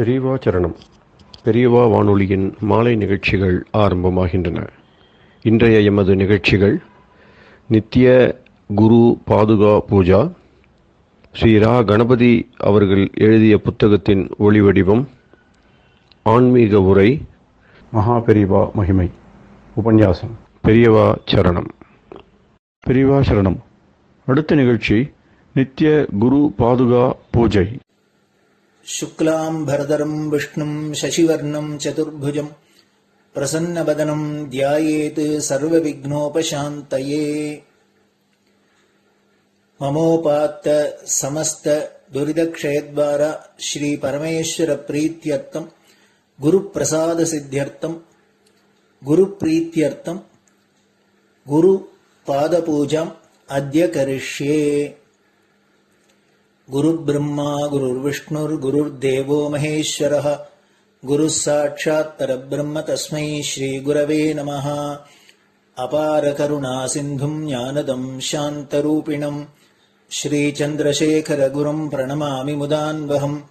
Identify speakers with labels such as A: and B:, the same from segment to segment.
A: பெரியவா சரணம். பெரியவா வானொலியின் மாலை நிகழ்ச்சிகள் ஆரம்பமாகின்றன. இன்றைய எமது நிகழ்ச்சிகள் நித்திய குரு பாதுகா பூஜா, ஸ்ரீ ரா கணபதி அவர்கள் எழுதிய புத்தகத்தின் ஒளிவடிவம், ஆன்மீக உரை, மகா பெரியவா மகிமை, உபன்யாசம். பெரியவா சரணம். பெரியவா சரணம். அடுத்த நிகழ்ச்சி நித்திய குரு பாதுகா பூஜை.
B: शुक्लां भरदरं विष्णुं शशिवर्णं चतुर्भुजं प्रसन्नवदनं ध्यायेत् सर्वविघ्नोपशान्तये। ममोपात्त समस्त दुरितक्षयद्वारा श्री परमेश्वर प्रीत्यर्थं गुरुप्रसाद सिद्ध्यर्थं गुरुप्रीत्यर्थं गुरुपादपूजाम् अद्य करिष्ये। गुरुर्ब्रह्मा गुरुर्विष्णुर्गुरुर्देवो महेश्वरः गुरुः साक्षात् परब्रह्म तस्मै श्रीगुरवे नमः। अपारकरुणासिन्धुं ज्ञानदं शान्तरूपिणं श्रीचन्द्रशेखरगुरुं प्रणमामि मुदान्वहम्।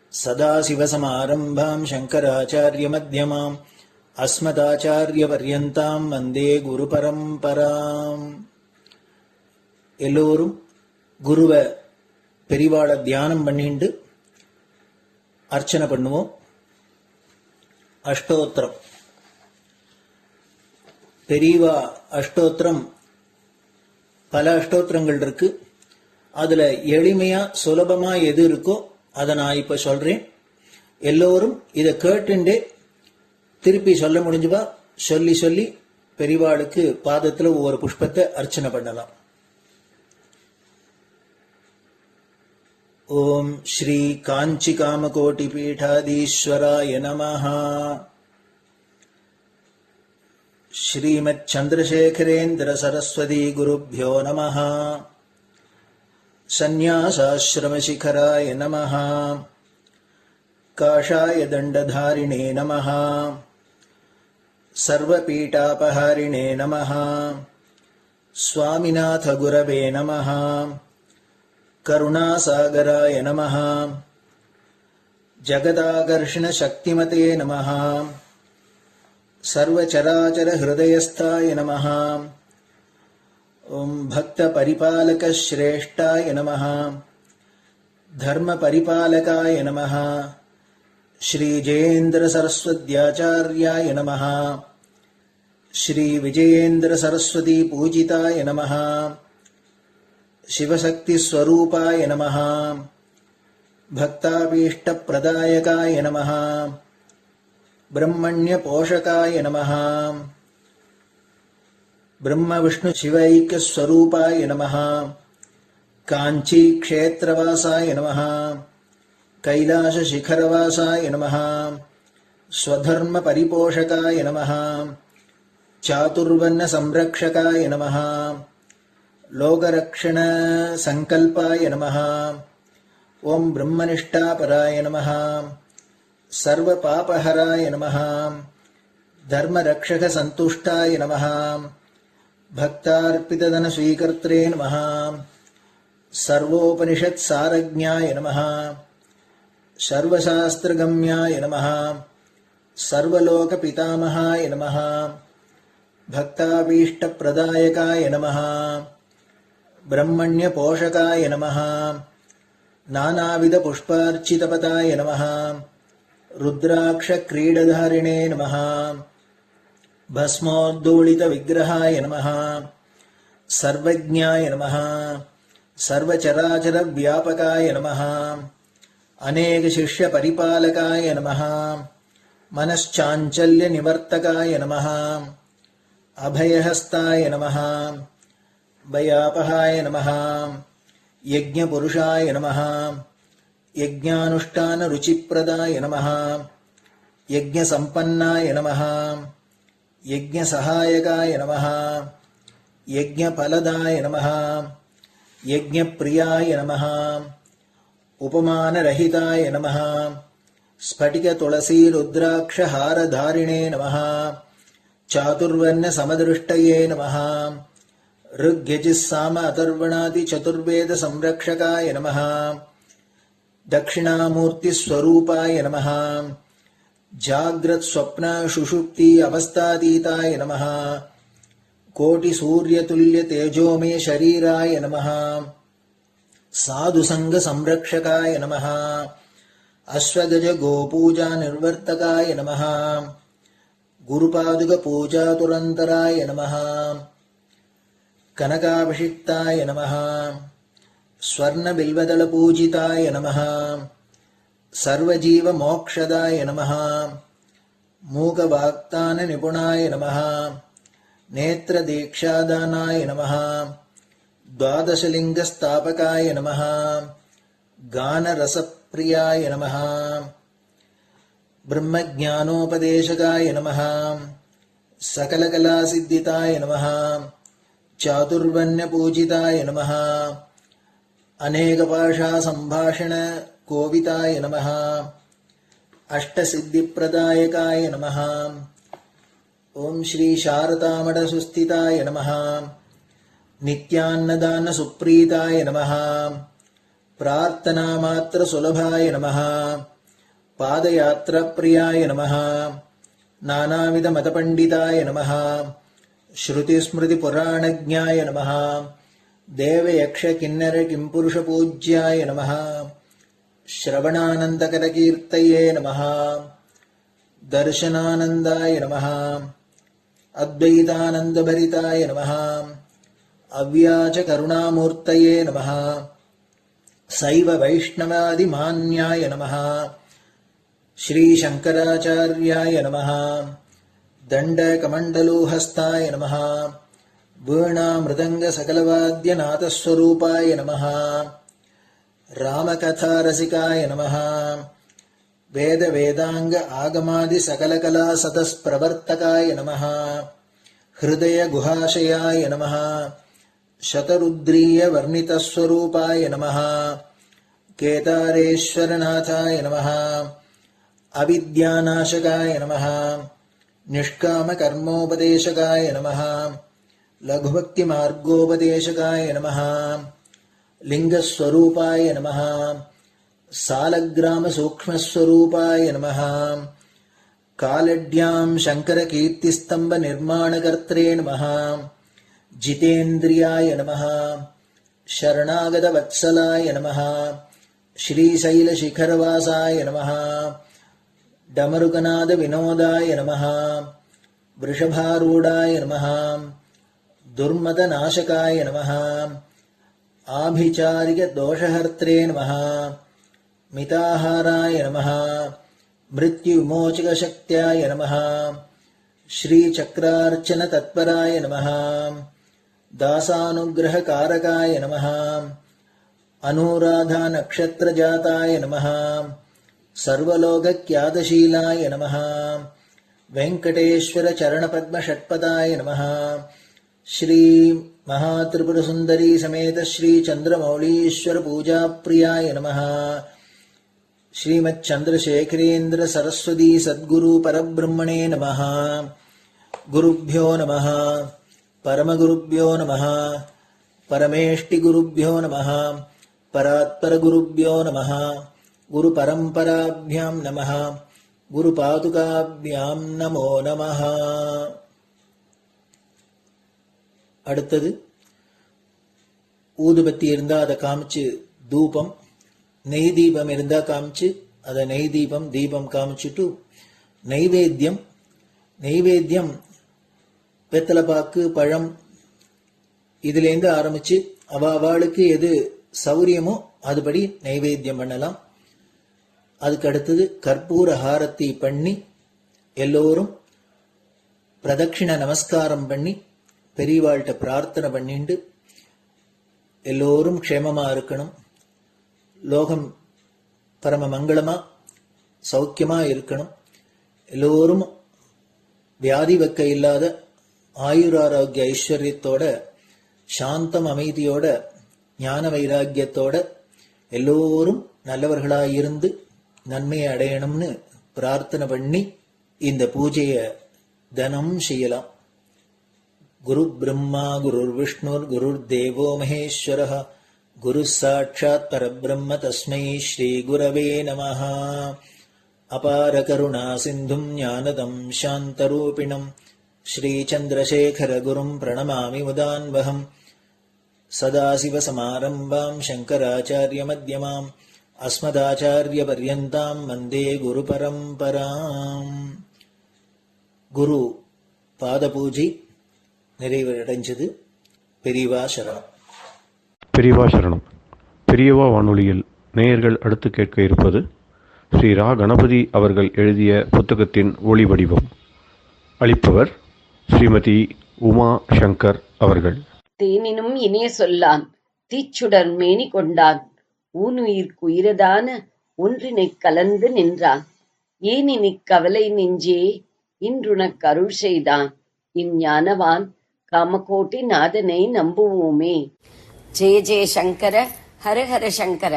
B: सदाशिवसमारम्भां शङ्कराचार्यमध्यमाम् अस्मदाचार्यपर्यन्तां वन्दे गुरुपरम्पराम्. எல்லோரும் குருவை பெரிவாளை தியானம் பண்ணிண்டு அர்ச்சனை பண்ணுவோம். அஷ்டோத்திரம். பெரியவா அஷ்டோத்திரம் பல அஷ்டோத்திரங்கள் இருக்கு. அதுல எளிமையா சுலபமா எது இருக்கோ அதை நான் இப்ப சொல்றேன். எல்லோரும் இதை கேட்டுண்டே திருப்பி சொல்ல முடிஞ்சுவா சொல்லி சொல்லி பெரிவாளுக்கு பாதத்துல ஒவ்வொரு புஷ்பத்தை அர்ச்சனை பண்ணலாம். ओम श्री कांची कामकोटि पीठाधीश्वराय नमः. श्रीमत् चंद्रशेखरेन्द्र सरस्वती गुरुभ्यो नमः. संन्यासाश्रम शिखराय नमः. काषाय दंडधारिणे नमः. सर्वपीठापहारिणे नमः. स्वामिनाथ गुरवे नमः. करुणासागराय नमः. जगदाकर्षण शक्तिमते नमः. सर्वचराचर हृदयस्थाय नमः. ओम भक्त परिपालक श्रेष्ठाय नमः. धर्म परिपालकाय नमः. श्री जयेन्द्र सरस्वत्याचार्याय नमः. श्री विजयेन्द्र सरस्वती पूजिताय नमः. शिवशक्ति स्वरूपाय नमः. भक्ताभीष्ट प्रदायकाय नमः. ब्रह्मण्य पोषकाय नमः. ब्रह्म विष्णु शिवैक्य स्वरूपाय नमः. कांची क्षेत्रवासाय नमः. कैलाश शिखरवासाय नमः. स्वधर्म परिपोषकाय नमः. चातुर्वर्ण संरक्षकाय नमः. लोकरक्षण संकल्पाय नमः. ओम ब्रह्मनिष्ठापराय नमः. सर्वपापहराय नमः. धर्मरक्षक संतुष्टाय नमः. भक्तार्पितधन स्वीकर्त्रे नमः. सर्वोपनिषत् सारज्ञाय नमः. सर्वशास्त्रगम्याय नमः. सर्वलोक पितामहाय नमः. भक्ताभीष्ट प्रदायकाय नमः. ब्रह्मण्य पोषकाय नमः. नानाविध पुष्पार्चितपताय नमः. रुद्राक्ष क्रीडधारिणे नमः. भस्मोद्दोलित विग्रहाय नमः. सर्वज्ञाय नमः. सर्वचराचर व्यापकाय नमः. अनेक शिष्य परिपालकाय नमः. मनश्चाञ्चल्य निवर्तकाय नमः. अभयहस्ताय नमः. भयापहाय नमः. यज्ञपुरुषाय नमः. यज्ञानुष्ठान रुचिप्रदाय नमः. यज्ञसम्पन्नाय नमः. यज्ञसहायकाय नमः. यज्ञफलदाय नमः. यज्ञप्रियाय नमः. उपमानरहिताय नमः. स्फटिक तुलसी रुद्राक्ष हारधारिणे नमः. चातुर्वर्ण समदृष्टये नमः. ऋग्यजुस्साम अथर्वणादि चतुर्वेद संरक्षकाय नमः. दक्षिणामूर्तिस्वरूपाय नमः जाग्रत् स्वप्न सुषुप्ति अवस्थातीताय नमः कोटिसूर्यतुल्यतेजोमय शरीराय नमः साधुसङ्गसंरक्षकाय नमः अश्वगज गोपूजा निर्वर्तकाय नमः गुरुपादुकपूजातुरन्तराय नमः कनकाभिषिक्ताय नमः स्वर्णबिल्वदलपूजिताय नमः सर्वजीवमोक्षदाय नमः मूकवाक्ताननिपुणाय नमः नेत्रदीक्षादानाय नमः द्वादशलिङ्गस्थापकाय नमः गानरसप्रियाय नमः ब्रह्मज्ञानोपदेशकाय नमः सकलकलासिद्धिताय नमः चातुर्वर्ण्यपूजिताय नमः अनेकभाषासम्भाषण कोविताय नमः अष्टसिद्धिप्रदायकाय नमः ओम श्री शारदामठसुस्थिताय नमः नित्यान्नदानसुप्रीताय नमः प्रार्थनामात्रसुलभाय नमः पादयात्राप्रियाय नमः नानाविधमतपण्डिताय नमः श्रुतिस्मृतिपुराणज्ञाय नमः देवयक्षकिन्नरकिंपुरुषपूज्याय नमः श्रवणानन्दकरकीर्तये नमः दर्शनानन्दाय नमः अद्वैतानन्दभरिताय नमः अव्याजकरुणामूर्तये नमः शैव वैष्णवादिमान्याय नमः श्रीशङ्कराचार्याय नमः दण्डकमण्डलोहस्ताय नमः वीणामृदङ्गसकलवाद्यनाथस्वरूपाय नमः रामकथारसिकाय नमः वेदवेदाङ्ग आगमादिसकलकलासतस्प्रवर्तकाय नमः हृदयगुहाशयाय नमः शतरुद्रीयवर्णितस्वरूपाय नमः केदारेश्वरनाथाय नमः अविद्यानाशकाय नमः निष्कामकर्मोपदेशकाय नमः लघुभक्तिमार्गोपदेशकाय नमः लिङ्गस्वरूपाय नमः सालग्रामसूक्ष्मस्वरूपाय नमः कालड्यां शङ्करकीर्तिस्तम्भनिर्माणकर्त्रे नमः जितेन्द्रियाय नमः शरणागतवत्सलाय नमः श्रीशैलशिखरवासाय नमः डमरुकनादविनोदाय नमः वृषभारूढाय नमः दुर्मदनाशकाय नमः आभिचारिकदोषहर्त्रे नमः मिताहाराय नमः मृत्युविमोचकशक्त्याय नमः श्रीचक्रार्चनतत्पराय नमः दासानुग्रहकारकाय नमः अनुराधानक्षत्रजाताय नमः सर्वलोकख्यातशीलाय नमः वेङ्कटेश्वरचरणपद्मषट्पदाय नमः श्री महात्रिपुरसुन्दरी समेत श्री चन्द्रमौलीश्वर पूजाप्रियाय नमः श्रीमच्चन्द्रशेखरेन्द्र सरस्वती सद्गुरु परब्रह्मणे नमः गुरुभ्यो नमः परमगुरुभ्यो नमः परमेष्टिगुरुभ्यो नमः परात्परगुरुभ्यो नमः गुरुपरम्पराभ्यां नमः गुरुपादुकाभ्यां नमो नमः. அடுத்தது ஊதுபத்தி இருந்தா அதை காமிச்சு தூபம், நெய் தீபம் இருந்தா காமிச்சு அதை நெய் தீபம் தீபம் காமிச்சுட்டு நைவேத்தியம் வெத்தலைப்பாக்கு பழம் இதுலேருந்து ஆரம்பிச்சு அவளுக்கு எது சௌரியமோ அதுபடி நைவேத்தியம் பண்ணலாம். அதுக்கு அடுத்தது கற்பூர ஹாரத்தி பண்ணி எல்லோரும் பிரதட்சிண நமஸ்காரம் பண்ணி பெரியவாள்கிட்ட பிரார்த்தனை பண்ணிண்டு எல்லோரும் க்ஷேமமா இருக்கணும், லோகம் பரம மங்களமா சௌக்கியமா இருக்கணும், எல்லோரும் வியாதி வெக்க இல்லாத ஆயுராரோக்கிய ஐஸ்வர்யத்தோட சாந்தம் அமைதியோட ஞான வைராக்கியத்தோட எல்லோரும் நல்லவர்களாயிருந்து நன்மையை அடையணும்னு பிரார்த்தனை பண்ணி இந்த பூஜையை தினம் செய்யலாம். குரு பிரம்மா குருர் விஷ்ணுர் குருர் தேவோ மகேஸ்வரः குரு சாட்சாத் பரபிரம்ம தஸ்மை ஸ்ரீ குரவே நமஹ. அபார கருணா சிந்தும் ஞானதம் சாந்தரூபிணம் ஸ்ரீ சந்திரசேகர குரும் பிரணமாமி முதான்வகம். சதாசிவசமாரம்பாம் சங்கராச்சாரிய மத்யமாம் அஸ்மதாச்சாரிய பர்யந்தாம் வந்தே குரு பரம்பராம். குரு பாத பூஜை நிறைவடைஞ்சது. பெரியவா சரணம்.
A: பெரியவா சரணம். பெரியவா வானொலியில் நேயர்கள் அடுத்து கேட்க இருப்பது ஸ்ரீ ரா கணபதி அவர்கள் எழுதிய புத்தகத்தின் ஒளி வடிவம். அளிப்பவர் ஸ்ரீமதி உமா சங்கர் அவர்கள்.
C: தேனினும் இனிய சொல்லான் தீச்சுடர் மேனி கொண்டான் ஊனுயிர்க்குயிரதான ஒன்றினைக் கலந்து நின்றான் ஏனினிக் கவலை நெஞ்சே இன்றுனக் அருள் செய்தான் இஞ்ஞானவான் காமகோட்டி நாதனை நம்புவோமே. ஜெய ஜெய சங்கர, ஹரஹர சங்கர.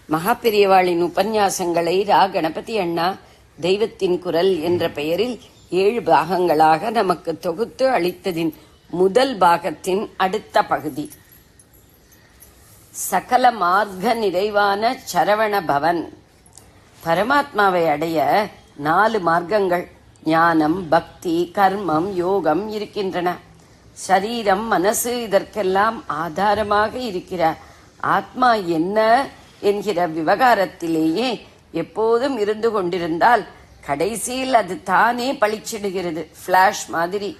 C: மகாபெரியவாளின் உபன்யாசங்களை ரா கணபதி அண்ணா தெய்வத்தின் குரல் என்ற பெயரில் 7 பாகங்களாக நமக்கு தொகுத்து அளித்ததின் முதல் பாகத்தின் அடுத்த பகுதி. சகல மார்க்க நிறைவான சரவண பவன். பரமாத்மாவை அடைய 4 மார்க்கங்கள் ஞானம், பக்தி, கர்மம், யோகம் இருக்கின்றன. சரீரம், மனசு இதற்கெல்லாம் ஆதாரமாக இருக்கிற ஆத்மா என்ன என்கிற விவகாரத்திலேயே எப்போதும் இருந்து கொண்டிருந்தால் கடைசியில் அது தானே பளிச்சிடுகிறது, பிளாஷ் மாதிரி.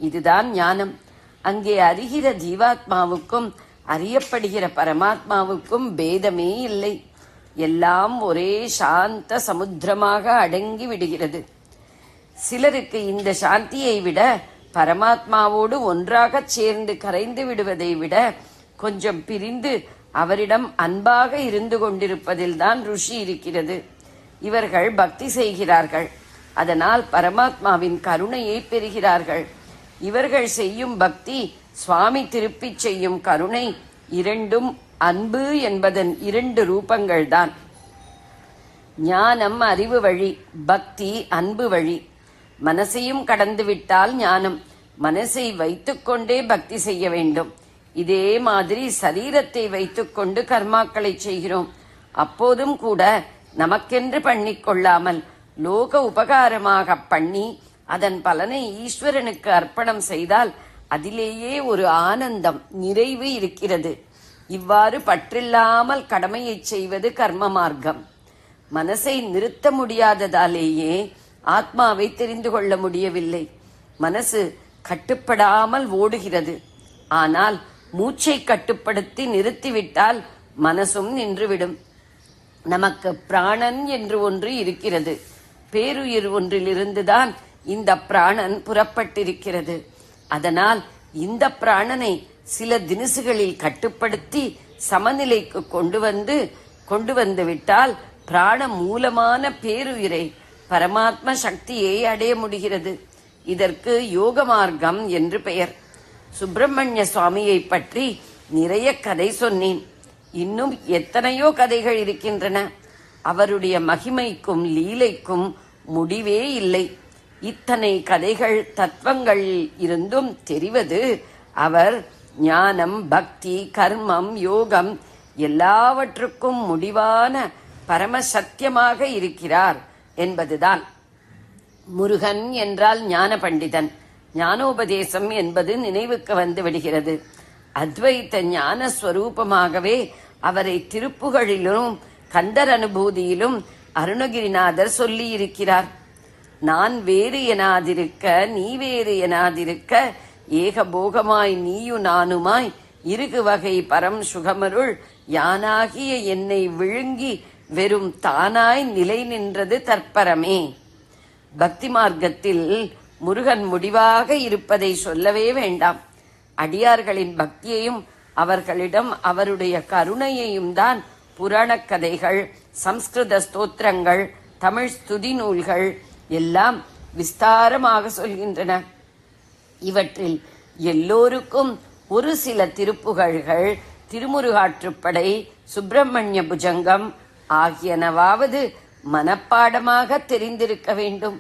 C: இதுதான் ஞானம். அங்கே அறிகிற ஜீவாத்மாவுக்கும் அறியப்படுகிற பரமாத்மாவுக்கும் பேதமே இல்லை. எல்லாம் ஒரே சாந்த சமுத்திரமாக அடங்கி விடுகிறது. சிலருக்கு இந்த சாந்தியை விட பரமாத்மாவோடு ஒன்றாகச் சேர்ந்து கரைந்து விடுவதை விட கொஞ்சம் பிரிந்து அவரிடம் அன்பாக இருந்து கொண்டிருப்பதில்தான் ருஷி இருக்கிறது. இவர்கள் பக்தி செய்கிறார்கள், அதனால் பரமாத்மாவின் கருணையை பெறுகிறார்கள். இவர்கள் செய்யும் பக்தி, சுவாமி திருப்பிச் செய்யும் கருணை, இரண்டும் அன்பு என்பதன் 2 ரூபங்கள்தான். ஞானம் அறிவு வழி, பக்தி அன்பு வழி. மனசையும் கடந்துவிட்டால் ஞானம். மனசை வைத்துக்கொண்டே பக்தி செய்ய வேண்டும். இதே மாதிரி சரீரத்தை வைத்துக்கொண்டு கர்மாக்களை செய்கிறோம். அப்போதும் கூட நமக்கென்று பண்ணிக்கொள்ளாமல் லோக உபகாரமாக பண்ணி அதன் பலனை ஈஸ்வரனுக்கு அர்ப்பணம் செய்தால் அதிலேயே ஒரு ஆனந்தம், நிறைவு இருக்கிறது. இவ்வாறு பற்றில்லாமல் கடமையை செய்வது கர்ம மார்க்கம். மனசை நிறுத்த முடியாததாலேயே ஆத்மாவை தெரிந்து கொள்ள முடியவில்லை. மனசு கட்டுப்படாமல் ஓடுகிறது. ஆனால் மூச்சை கட்டுப்படுத்தி நிறுத்திவிட்டால் மனசும் நின்றுவிடும். நமக்கு பிராணன் என்று ஒன்று இருக்கிறது. பேருயிர் ஒன்றிலிருந்துதான் இந்த பிராணன் புறப்பட்டிருக்கிறது. அதனால் இந்த பிராணனை சில தினசுகளில் கட்டுப்படுத்தி சமநிலைக்கு கொண்டு வந்து விட்டால் பிராண மூலமான பேருயிரை, பரமாத்ம சக்தியை அடைய முடிகிறது. இதற்கு யோக மார்க்கம் என்று பெயர். சுப்பிரமணிய சுவாமியை பற்றி நிறைய கதை சொன்னேன். இன்னும் எத்தனையோ கதைகள் இருக்கின்றன. அவருடைய மகிமைக்கும் லீலைக்கும் முடிவே இல்லை. இத்தனை கதைகள், தத்துவங்கள் இருந்தும் தெரிவது அவர் ஞானம், பக்தி, கர்மம், யோகம் எல்லாவற்றுக்கும் முடிவான பரமசத்தியமாக இருக்கிறார் என்பதுதான். முருகன் என்றால் ஞான பண்டிதன். ஞானோபதேசம் என்பது நினைவுக்கு வந்து விடுகிறது. அத்வைத்த ஞான ஸ்வரூபமாகவே அவரை திருப்புகழிலும் கந்தர் அனுபூதியிலும் அருணகிரிநாதர் சொல்லி இருக்கிறார். நான் வேறு எனாதிருக்க, நீ வேறு எனாதிருக்க, ஏகபோகமாய் நீயு நானுமாய், இருகு வகை பரம் சுகமருள் யானாகிய என்னை விழுங்கி வெறும் தானாய் நிலை நின்றது தற்பரமே. பக்தி மார்க்கத்தில் முருகன் முடிவாக இருப்பதை சொல்லவே வேண்டாம். அடியார்களின் பக்தியையும் அவர்களிடம் அவருடைய கருணையையும் தான் புராணக் கதைகள், சம்ஸ்கிருத ஸ்தோத்திரங்கள், தமிழ் ஸ்துதி நூல்கள் எல்லாம் விஸ்தாரமாக சொல்கின்றன. இவற்றில் எல்லோருக்கும் ஒரு சில திருப்புகழ்கள், திருமுருகாற்றுப்படை, சுப்பிரமணிய புஜங்கம் ஆகியனவாவது மனப்பாடமாக தெரிந்திருக்க வேண்டும்.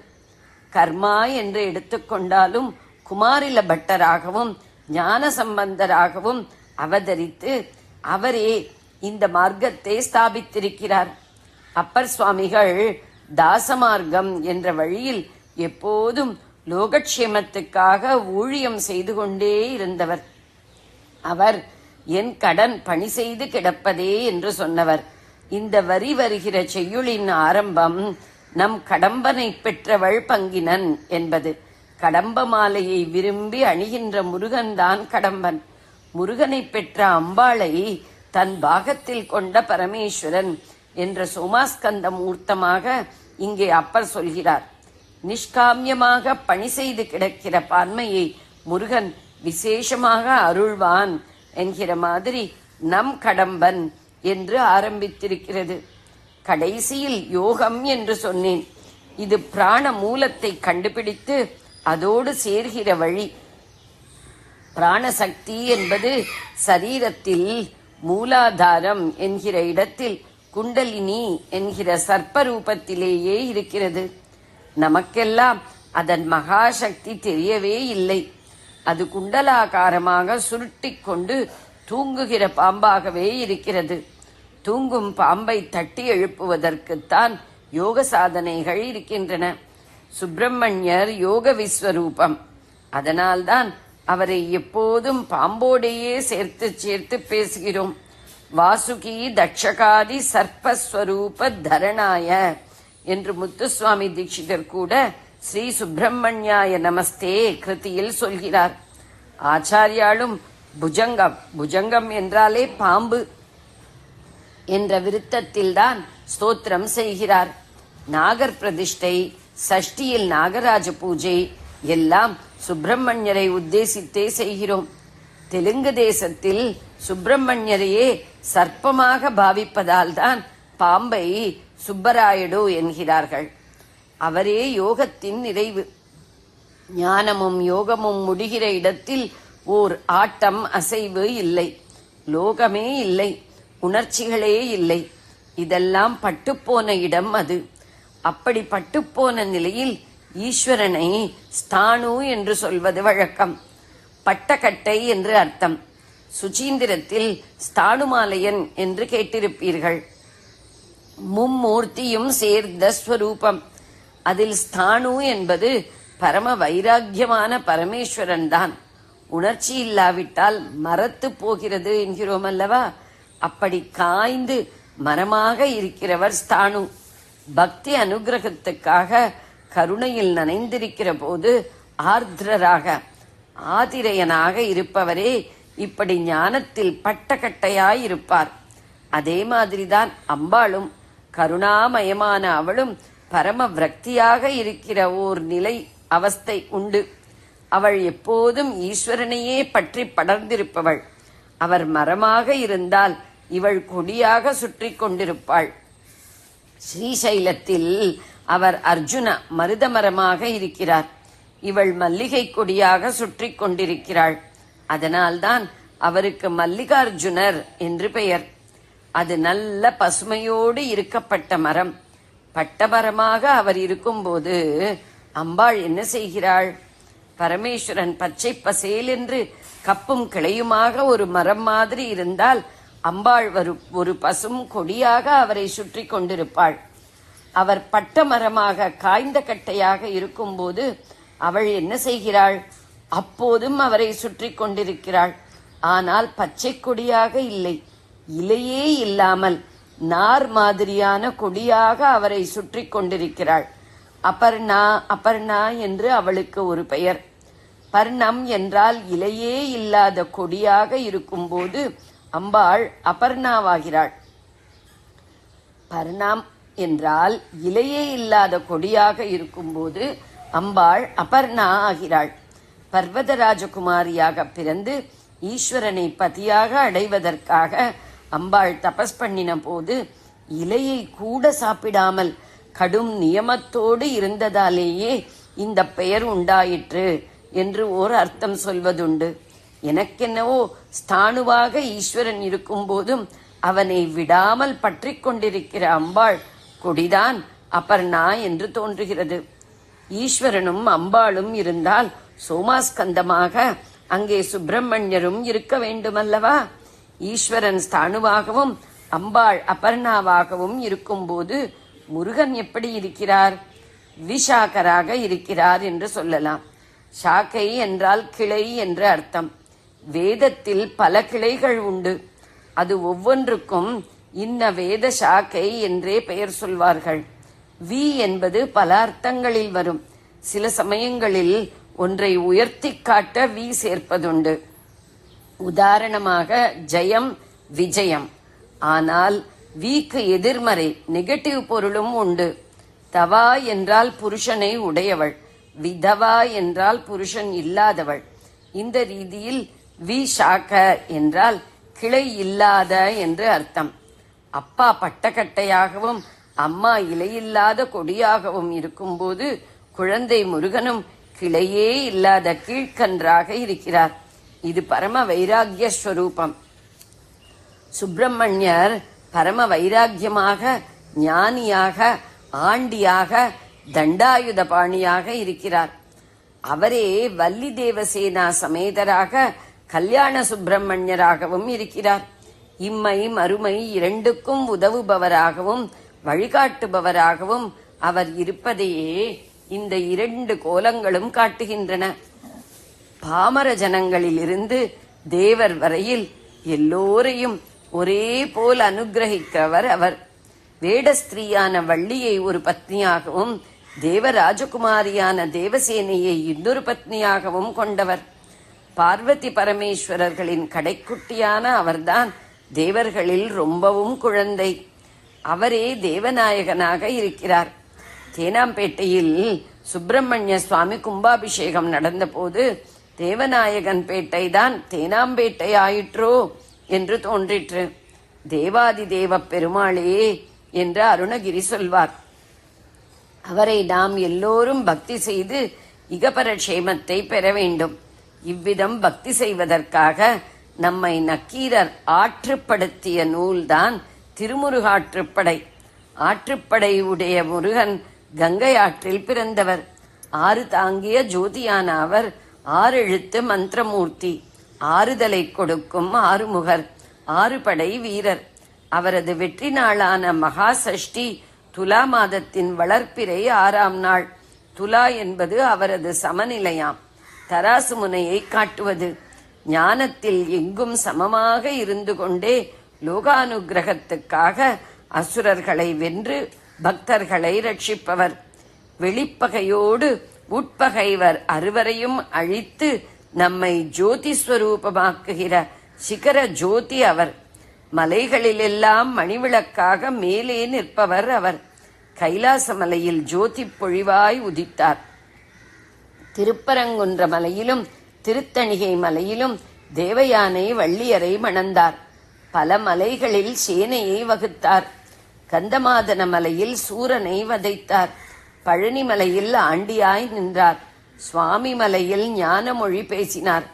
C: கர்மா என்று எடுத்துக்கொண்டாலும் குமாரில பட்டராகவும் ஞான சம்பந்தராகவும் அவதரித்து அவரே இந்த மார்க்கத்தை ஸ்தாபித்திருக்கிறார். அப்பர் சுவாமிகள் தாசமார்க்கம் என்ற வழியில் எப்போதும் லோகக்ஷேமத்துக்காக ஊழியம் செய்து கொண்டே இருந்தவர். அவர் என் கடன் பணி செய்து கிடப்பதே என்று சொன்னவர். இந்த வரி வருகிற செய்யுளின் ஆரம்பம் நம் கடம்பனை பெற்றவள் பங்கினன் என்பது. கடம்ப மாலையை விரும்பி அணிகின்ற முருகன்தான் கடம்பன். முருகனை பெற்ற அம்பாளை தன் பாகத்தில் கொண்ட பரமேஸ்வரன் என்ற சோமாஸ்கந்த மூர்த்தமாக இங்கே அப்பர் சொல்கிறார். நிஷ்காமியமாக பணி செய்து கிடக்கிற பான்மையை முருகன் விசேஷமாக அருள்வான் என்கிற மாதிரி நம் கடம்பன் என்று ஆரம்பித்திருக்கிறது. கடைசியில் யோகம் என்று சொன்னேன். இது பிராண மூலத்தை கண்டுபிடித்து அதோடு சேர்கிற வழி. பிராணசக்தி என்பது சரீரத்தில் மூலாதாரம் என்கிற இடத்தில் குண்டலினி என்கிற சர்ப்பரூபத்திலேயே இருக்கிறது. நமக்கெல்லாம் அதன் மகாசக்தி தெரியவே இல்லை. அது குண்டலாகாரமாக சுருட்டிக் கொண்டு தூங்குகிற பாம்பாகவே இருக்கிறது. தூங்கும் பாம்பை தட்டி எழுப்புவதற்குத்தான் யோக சாதனைகள் இருக்கின்றன. சுப்பிரமணியர் யோக விஸ்வரூபம். அதனால்தான் அவரை எப்போதும் பாம்போடையே சேர்த்து சேர்த்து பேசுகிறோம். வாசுகி தட்சகாதி சர்ப்பஸ்வரூப தரணாய என்று முத்துசுவாமி தீட்சிதர் கூட ஸ்ரீ சுப்பிரமணியாய நமஸ்தே கிருதியில் சொல்கிறார். ஆச்சாரியாலும் புஜங்கம், புஜங்கம் என்றாலே பாம்பு என்ற விருத்தத்தில்தான் ஸ்தோத்திரம் செய்கிறார். நாகர் பிரதிஷ்டை, சஷ்டியில் நாகராஜ பூஜை எல்லாம் சுப்பிரமணியரை உத்தேசித்தே செய்கிறோம். தெலுங்கு தேசத்தில் சுப்பிரமணியரையே சர்ப்பமாக பாவிப்பதால் தான் பாம்பை சுப்பராயடு என்கிறார்கள். அவரே யோகத்தின் நிறைவு. ஞானமும் யோகமும் முடிகிற இடத்தில் ஓர் ஆட்டம் அசைவு இல்லை, லோகமே இல்லை, உணர்ச்சிகளே இல்லை. இதெல்லாம் பட்டுப்போன இடம் அது. அப்படி பட்டுப்போன நிலையில் ஈஸ்வரனை ஸ்தானு என்று சொல்வது வழக்கம். பட்டக்கட்டை என்று அர்த்தம். சுசீந்திரத்தில் ஸ்தானுமாலயன் என்று கேட்டிருப்பீர்கள். மும்மூர்த்தியும் சேர்ந்த ஸ்வரூபம். அதில் ஸ்தானு என்பது பரம வைராக்கியமான பரமேஸ்வரன் தான். உணர்ச்சி இல்லாவிட்டால் மரத்து போகிறது என்கிறோம் அல்லவா? அப்படி காய்ந்து மரமாக இருக்கிறவர் ஸ்தானு. பக்தி அனுகிரகத்துக்காக கருணையில் நனைந்திருக்கிற போது ஆர்திரராக ஆதிரையனாக இருப்பவரே இப்படி ஞானத்தில் பட்டக்கட்டையாயிருப்பார். அதே மாதிரிதான் அம்பாளும். கருணாமயமான அவளும் பரம விரக்தியாக இருக்கிற ஓர் நிலை அவஸ்தை உண்டு. அவள் எப்போதும் ஈஸ்வரனையே பற்றி படர்ந்திருப்பவள். அவர் மரமாக இருந்தால் இவள் கொடியாக சுற்றி கொண்டிருப்பாள். ஸ்ரீசைலத்தில் அவர் அர்ஜுன மருத மரமாக இருக்கிறார். இவள் மல்லிகை கொடியாக சுற்றி கொண்டிருக்கிறாள். அதனால்தான் அவருக்கு மல்லிகார்ஜுனர் என்று பெயர். அது நல்ல பசுமையோடு இருக்கப்பட்ட மரம். பட்டமரமாக அவர் இருக்கும்போது அம்பாள் என்ன செய்கிறாள்? பரமேஸ்வரன் பச்சை பசேல் என்று கப்பும் கிளையுமாக ஒரு மரம் மாதிரி இருந்தால் அம்பாள் ஒரு பசும் கொடியாக அவரை சுற்றி கொண்டிருப்பாள். அவர் பட்ட மரமாக காய்ந்த கட்டையாக இருக்கும்போது அவள் என்ன செய்கிறாள்? அப்போதும் அவரை சுற்றி கொண்டிருக்கிறாள். ஆனால் பச்சை கொடியாக இல்லை, இலையே இல்லாமல் நார் மாதிரியான கொடியாக அவரை சுற்றி கொண்டிருக்கிறாள். அபர்ணா அபர்ணா என்று அவளுக்கு ஒரு பெயர். பர்ணம் என்றால் இலையே இல்லாத கொடியாக இருக்கும்போது அம்பாள் அபர்ணாவாகிறாள். பர்ணம் என்றால் இலையே இல்லாத கொடியாக இருக்கும்போது அம்பாள் அபர்ணா ஆகிறாள். பர்வத ராஜகுமாரியாக பிறந்து ஈஸ்வரனை பதியாக அடைவதற்காக அம்பாள் தபஸ் பண்ணின போது இலையை கூட சாப்பிடாமல் கடும் நியமத்தோடு இருந்ததாலேயே இந்த பெயர் உண்டாயிற்று என்று ஓர் அர்த்தம் சொல்வதுண்டு. எனக்கென்னவோ ஸ்தானுவாக ஈஸ்வரன் இருக்கும் போதும் அவனை விடாமல் பற்றி கொண்டிருக்கிற அம்பாள் கொடிதான் அபர்ணா என்று தோன்றுகிறது. ஈஸ்வரனும் அம்பாளும் இருந்தால் சோமாஸ்கந்தமாக அங்கே சுப்பிரமணியரும் இருக்க வேண்டுமல்லவா? ஈஸ்வரன் ஸ்தானுவாகவும் அம்பாள் அபர்ணாவாகவும் இருக்கும்போது முருகன் எப்படி இருக்கிறார்? விஷாகராக இருக்கிறார் என்று சொல்லலாம். சாக்கை என்றால் கிளை என்று அர்த்தம். வேதத்தில் பல கிளைகள் உண்டு. அது ஒவ்வொன்றுக்கும் இன்ன வேத சாக்கை என்றே பெயர் சொல்வார்கள். வி என்பது பல அர்த்தங்களில் வரும். சில சமயங்களில் ஒன்றை உயர்த்தி காட்ட வி சேர்ப்பதுண்டு. உதாரணமாக ஜெயம், விஜயம். ஆனால் விக்கு எதிர்மறை நெகட்டிவ் பொருளும் உண்டு. தவா என்றால் புருஷனை உடையவள், விதவா என்றால் புருஷன் இல்லாதவள். இந்த ரீதியில் வி சாக்க என்றால் கிளை இல்லாத என்று அர்த்தம். அப்பா பட்டக்கட்டையாகவும் அம்மா இலையில்லாத கொடியாகவும் இருக்கும்போது குழந்தை முருகனும் கிளையே இல்லாத கீழ்கன்றாக இருக்கிறார். இது பரம வைராகிய ஸ்வரூபம். சுப்பிரமணியர் பரம வைராக்கியமாக, ஞானியாக, ஆண்டியாக, தண்டாயுத பாணியாக இருக்கிறார். அவரே வள்ளி தேவசேனா சமேதராக கல்யாண சுப்பிரமணியராகவும் இருக்கிறார். இம்மை மறுமை இரண்டுக்கும் உதவுபவராகவும் வழிகாட்டுபவராகவும் அவர் இருப்பதையே இந்த இரண்டு கோலங்களும் காட்டுகின்றன. பாமர ஜனங்களிலிருந்து தேவர் வரையில் எல்லோரையும் ஒரே போல் அனுகிரகிக்கிறவர் அவர். வேடஸ்திரீயான வள்ளியை ஒரு பத்னியாகவும் தேவராஜகுமாரியான தேவசேனையை இன்னொரு பத்னியாகவும் கொண்டவர். பார்வதி பரமேஸ்வரர்களின் கடைக்குட்டியான அவர்தான் தேவர்களில் ரொம்பவும் குழந்தை. அவரே தேவநாயகனாக இருக்கிறார். தேனாம்பேட்டையில் சுப்பிரமணிய சுவாமி கும்பாபிஷேகம் நடந்தபோது தேவநாயகன் பேட்டை தான் தேனாம்பேட்டை ஆயிற்றோ என்று தோன்றிற்று. தேவாதி தேவ பெருமாளே என்று அருணகிரி சொல்வார். அவரை நாம் எல்லோரும் பக்தி செய்து இகபர க்ஷேமத்தை பெற வேண்டும். இவ்விதம் பக்தி செய்வதற்காக நம்மை நக்கீரர் ஆற்றுப்படுத்திய நூல்தான் திருமுருகாற்றுப்படை. ஆற்றுப்படை உடைய முருகன் கங்கை ஆற்றில் பிறந்தவர். 6 தாங்கிய ஜோதியான அவர் 6 எழுத்து மந்திரமூர்த்தி, ஆறுதலை கொடுக்கும் ஆறுமுகர், 6 படை வீரர். அவரது வெற்றி நாளான மகா சஷ்டி துலா மாதத்தின் வளர்ப்பிறை 6ஆம் நாள். துலா என்பது அவரது சமநிலையாம், தராசு முனையை காட்டுவது. ஞானத்தில் எங்கும் சமமாக இருந்து கொண்டே லோகானுகிரகத்துக்காக அசுரர்களை வென்று பக்தர்களை ரட்சிப்பவர். வெளிப்பகையோடு உட்பகைவர் அறுவரையும் அழித்து நம்மை ஜோதி ஸ்வரூபமாக்குகிற சிகர ஜோதி அவர். மலைகளிலெல்லாம் மணிவிளக்காக மேலே நிற்பவர் அவர். கைலாச மலையில் ஜோதி பொழிவாய் உதித்தார். திருப்பரங்குன்ற மலையிலும் திருத்தணிகை மலையிலும் தேவயானை வள்ளியரை மணந்தார். பல மலைகளில் சேனையை வகுத்தார். கந்தமாதன மலையில் சூரனை வதைத்தார். பழனி மலையில் ஆண்டியாய் நின்றார். சுவாமி மலையில் ஞான மொழி பேசினார்.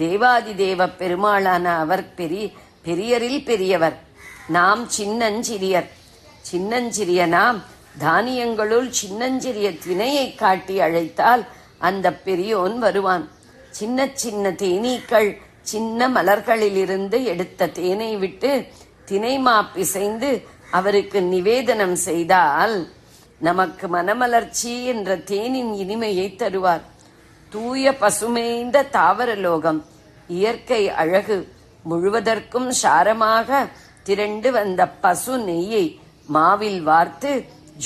C: தேவாதி தேவ பெருமாளான அவர் பெரியரில் பெரியவர். நாம் சின்னஞ்சிறியர். சின்னஞ்சிறிய நாம் தானியங்களுள் சின்னஞ்சிறிய திணையை காட்டி அழைத்தால் அந்த பெரியோன் வருவான். சின்ன சின்ன தேனீக்கள் சின்ன மலர்களிலிருந்து எடுத்த தேனை விட்டு தினைமா பிசைந்து அவருக்கு நிவேதனம் செய்தால் நமக்கு மனமலர்ச்சி என்ற தேனின் இனிமையை தருவார். தூய பசுமைந்த தாவரலோகம், இயற்கை அழகு முழுவதற்கும் சாரமாக திரண்டு வந்த பசு நெய்யை மாவில் வார்த்து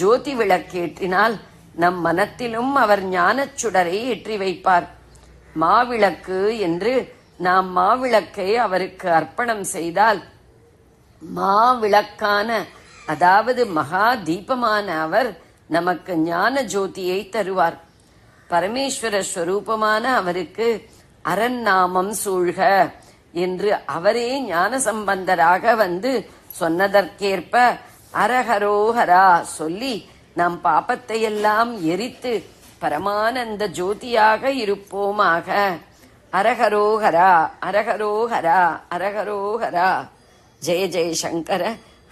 C: ஜோதி விளக்கேற்றினால் நம் மனத்திலும் அவர் ஞானச் சுடரை ஏற்றி வைப்பார். மாவிளக்கு என்று நாம் மாவிளக்கை அவருக்கு அர்ப்பணம் செய்தால் மாவிளக்கான, அதாவது மகா தீபமான அவர் நமக்கு ஞான ஜோதியை தருவார். பரமேஸ்வர ஸ்வரூபமான அவருக்கு அரண்நாமம் சூழ்க என்று அவரே ஞான சம்பந்தராக வந்து சொன்னதற்கேற்ப அரஹரோஹரா சொல்லி நம் பாபத்தையெல்லாம் எரித்து பரமானந்த ஜோதியாக இருப்போமாக. அரஹரோஹரா, அரஹரோஹரா, அரஹரோஹரா. ஜெய ஜெய சங்கர,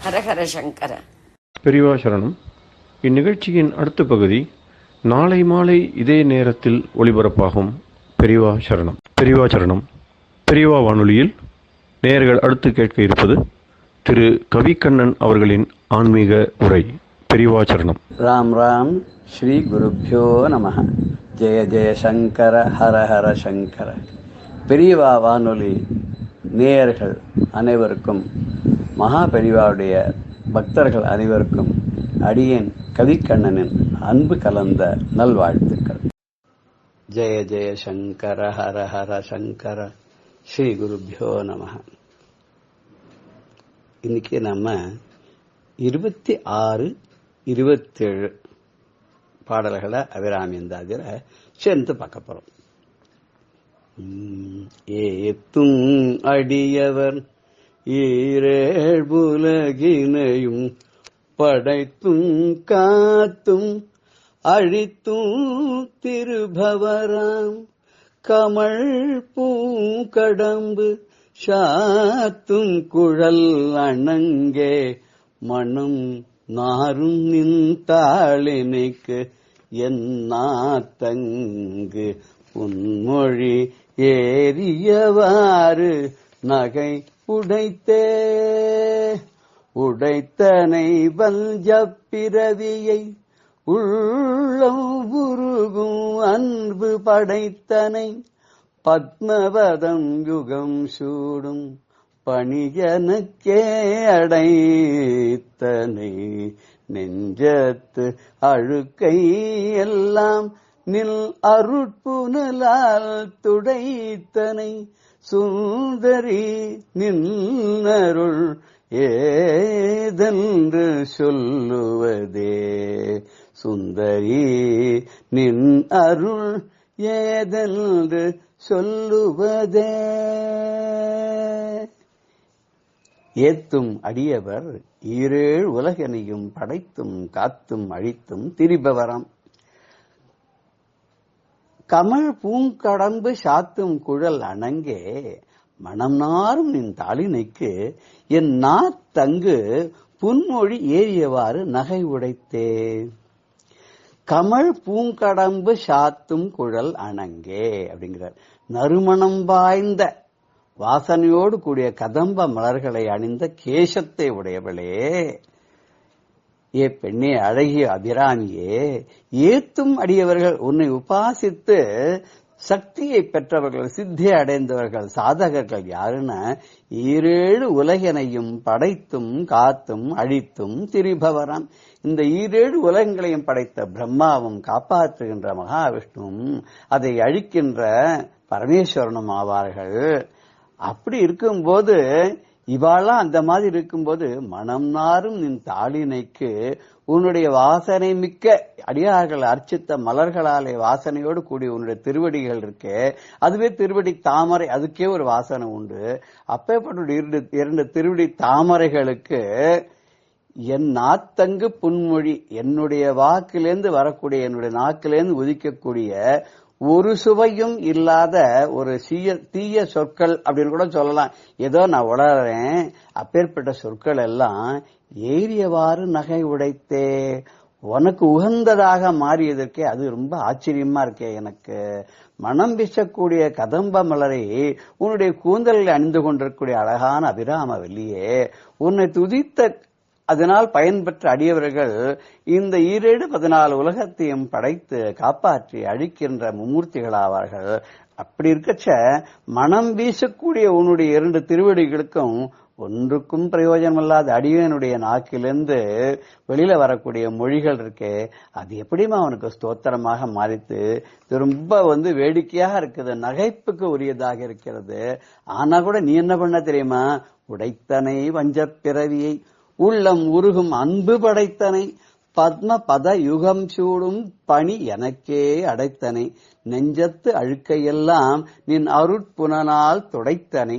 C: ஹரஹர சங்கர.
A: பெரியவா சரணம். இந்நிகழ்ச்சியின் அடுத்த பகுதி நாளை மாலை இதே நேரத்தில் ஒளிபரப்பாகும். பெரியவா சரணம். பெரியவா சரணம். பெரியவா வானொலியில் நேயர்கள் அடுத்து கேட்க இருப்பது திரு கவிக்கண்ணன் அவர்களின் ஆன்மீக உரை. பெரியவாச்சரணம்.
D: ராம் ராம். ஸ்ரீ குருப்யோ நம. ஜெய ஜெய சங்கர ஹர ஹர சங்கர. பெரியவா வானொலி நேயர்கள் அனைவருக்கும், மகா பெரியவாவுடைய பக்தர்கள் அனைவருக்கும் அடியேன் கவிக்கண்ணனின் அன்பு கலந்த நல்வாழ்த்துக்கள். ஜெய ஜெய சங்கர ஹர ஹர சங்கர. ஸ்ரீ குருப்யோ நம. இன்னைக்கு நம்ம 26, 27 பாடல்களை அபிராமியந்தாதில சேர்ந்து பார்க்க போறோம். ஏத்தும் அடியவர் ஈரேழ்புலகினையும் படைத்தும் காத்தும் அழித்தும் திருபவராம் கமழ் பூங்கடம்பு சாத்தும் குழல் அணங்கே மனம் நாரும் நின்றாளினைக்கு என்னாத்தங்கு உன்மொழி ஏறியவாறு நகை உடைத்தனை வஞ்சப் பிறவியை உள்ளம் உருகும் அன்பு படைத்தனை பத்மவதம் யுகம் சூடும் பணியனுக்கே அடைத்தனை நெஞ்சத்து அழுக்கை எல்லாம் நில் அருட்புனலால் துடைத்தனை சுந்தரி நின்னருள் ஏதென்று சொல்லுவதே. சுந்தரி நின் அருள் ஏதென்று சொல்லுவதே. ஏத்தும் அடியவர் ஈரேழ் உலகனையும் படைத்தும் காத்தும் அழித்தும் திரிபவரம் கமழ் பூங்கடம்பு சாத்தும் குழல் அணங்கே மனம் நாரும் நின் தாளினைக்கு என் நாத்தங்கு புன்மொழி ஏறியவாறு நகை உடைத்தே. கமழ் பூங்கடம்பு சாத்தும் குழல் அணங்கே அப்படிங்கிறார். நறுமணம் வாய்ந்த வாசனையோடு கூடிய கதம்ப மலர்களை அணிந்த கேசத்தை உடையவளே, ஏ பெண்ணே, அழகிய அபிராமியே, ஏத்தும் அடியவர்கள் உன்னை உபாசித்து சக்தியை பெற்றவர்கள், சித்தியை அடைந்தவர்கள், சாதகர்கள் யாருன்னா ஈரேழு உலகினையும் படைத்தும் காத்தும் அழித்தும் திரிபவரம். இந்த ஈரேழு உலகங்களையும் படைத்த பிரம்மாவும் காப்பாற்றுகின்ற மகாவிஷ்ணுவும் அதை அழிக்கின்ற பரமேஸ்வரனும் ஆவார்கள். அப்படி இருக்கும்போது, இவாளெல்லாம் அந்த மாதிரி இருக்கும்போது, மனம் நாரும் நின் தாளினைக்கு உன்னுடைய வாசனை மிக்க அடியார்கள் அர்ச்சித்த மலர்களாலே வாசனையோடு கூடிய உன்னுடைய திருவடிகள் இருக்கே, அதுவே திருவடி தாமரை, அதுக்கே ஒரு வாசனை உண்டு. அப்பேற்பட்ட இரண்டு திருவடி தாமரைகளுக்கு என் நாத்தங்கு புன்மொழி, என்னுடைய வாக்கிலேருந்து வரக்கூடிய, என்னுடைய நாக்கிலேருந்து உதிக்கக்கூடிய ஒரு சுவையும் இல்லாத ஒரு தீய சொற்கள் அப்படின்னு கூட சொல்லலாம். ஏதோ நான் உளறேன், அப்பேற்பட்ட சொற்கள் எல்லாம் ஏறியவாறு நகை உடைத்தே. உனக்கு உகந்ததாக மாறியதற்கே அது ரொம்ப ஆச்சரியமா இருக்கே. எனக்கு மனம் வீசக்கூடிய கதம்ப மலரை உன்னுடைய கூந்தலில் அணிந்து கொண்டிருக்கக்கூடிய அழகான அபிராம வெள்ளியே, உன்னை துதித்த அதனால் பயன்பெற்ற அடியவர்கள் இந்த 14 உலகத்தையும் படைத்து காப்பாற்றி அழிக்கின்ற மும்மூர்த்திகளாவார்கள். அப்படி இருக்கச்ச மனம் வீசக்கூடிய உன்னுடைய 2 திருவடிகளுக்கும் ஒன்றுக்கும் பிரயோஜனம் இல்லாத அடியனுடைய நாக்கிலிருந்து வெளியில வரக்கூடிய மொழிகள் இருக்கே, அது எப்படிமா அவனுக்கு ஸ்தோத்திரமாக மாறித்து. இது ரொம்ப வேடிக்கையாக இருக்குது, நகைப்புக்கு உரியதாக இருக்கிறது. ஆனா கூட நீ என்ன பண்ண தெரியுமா? உடைத்தனை வஞ்சப் பிறவியை உள்ளம் உருகும் அன்பு படைத்தனை பத்ம பத யுகம் சூடும் பணி எனக்கே அடைத்தனை நெஞ்சத்து அழுக்கையெல்லாம் நின் அருட்புனனால் துடைத்தனை.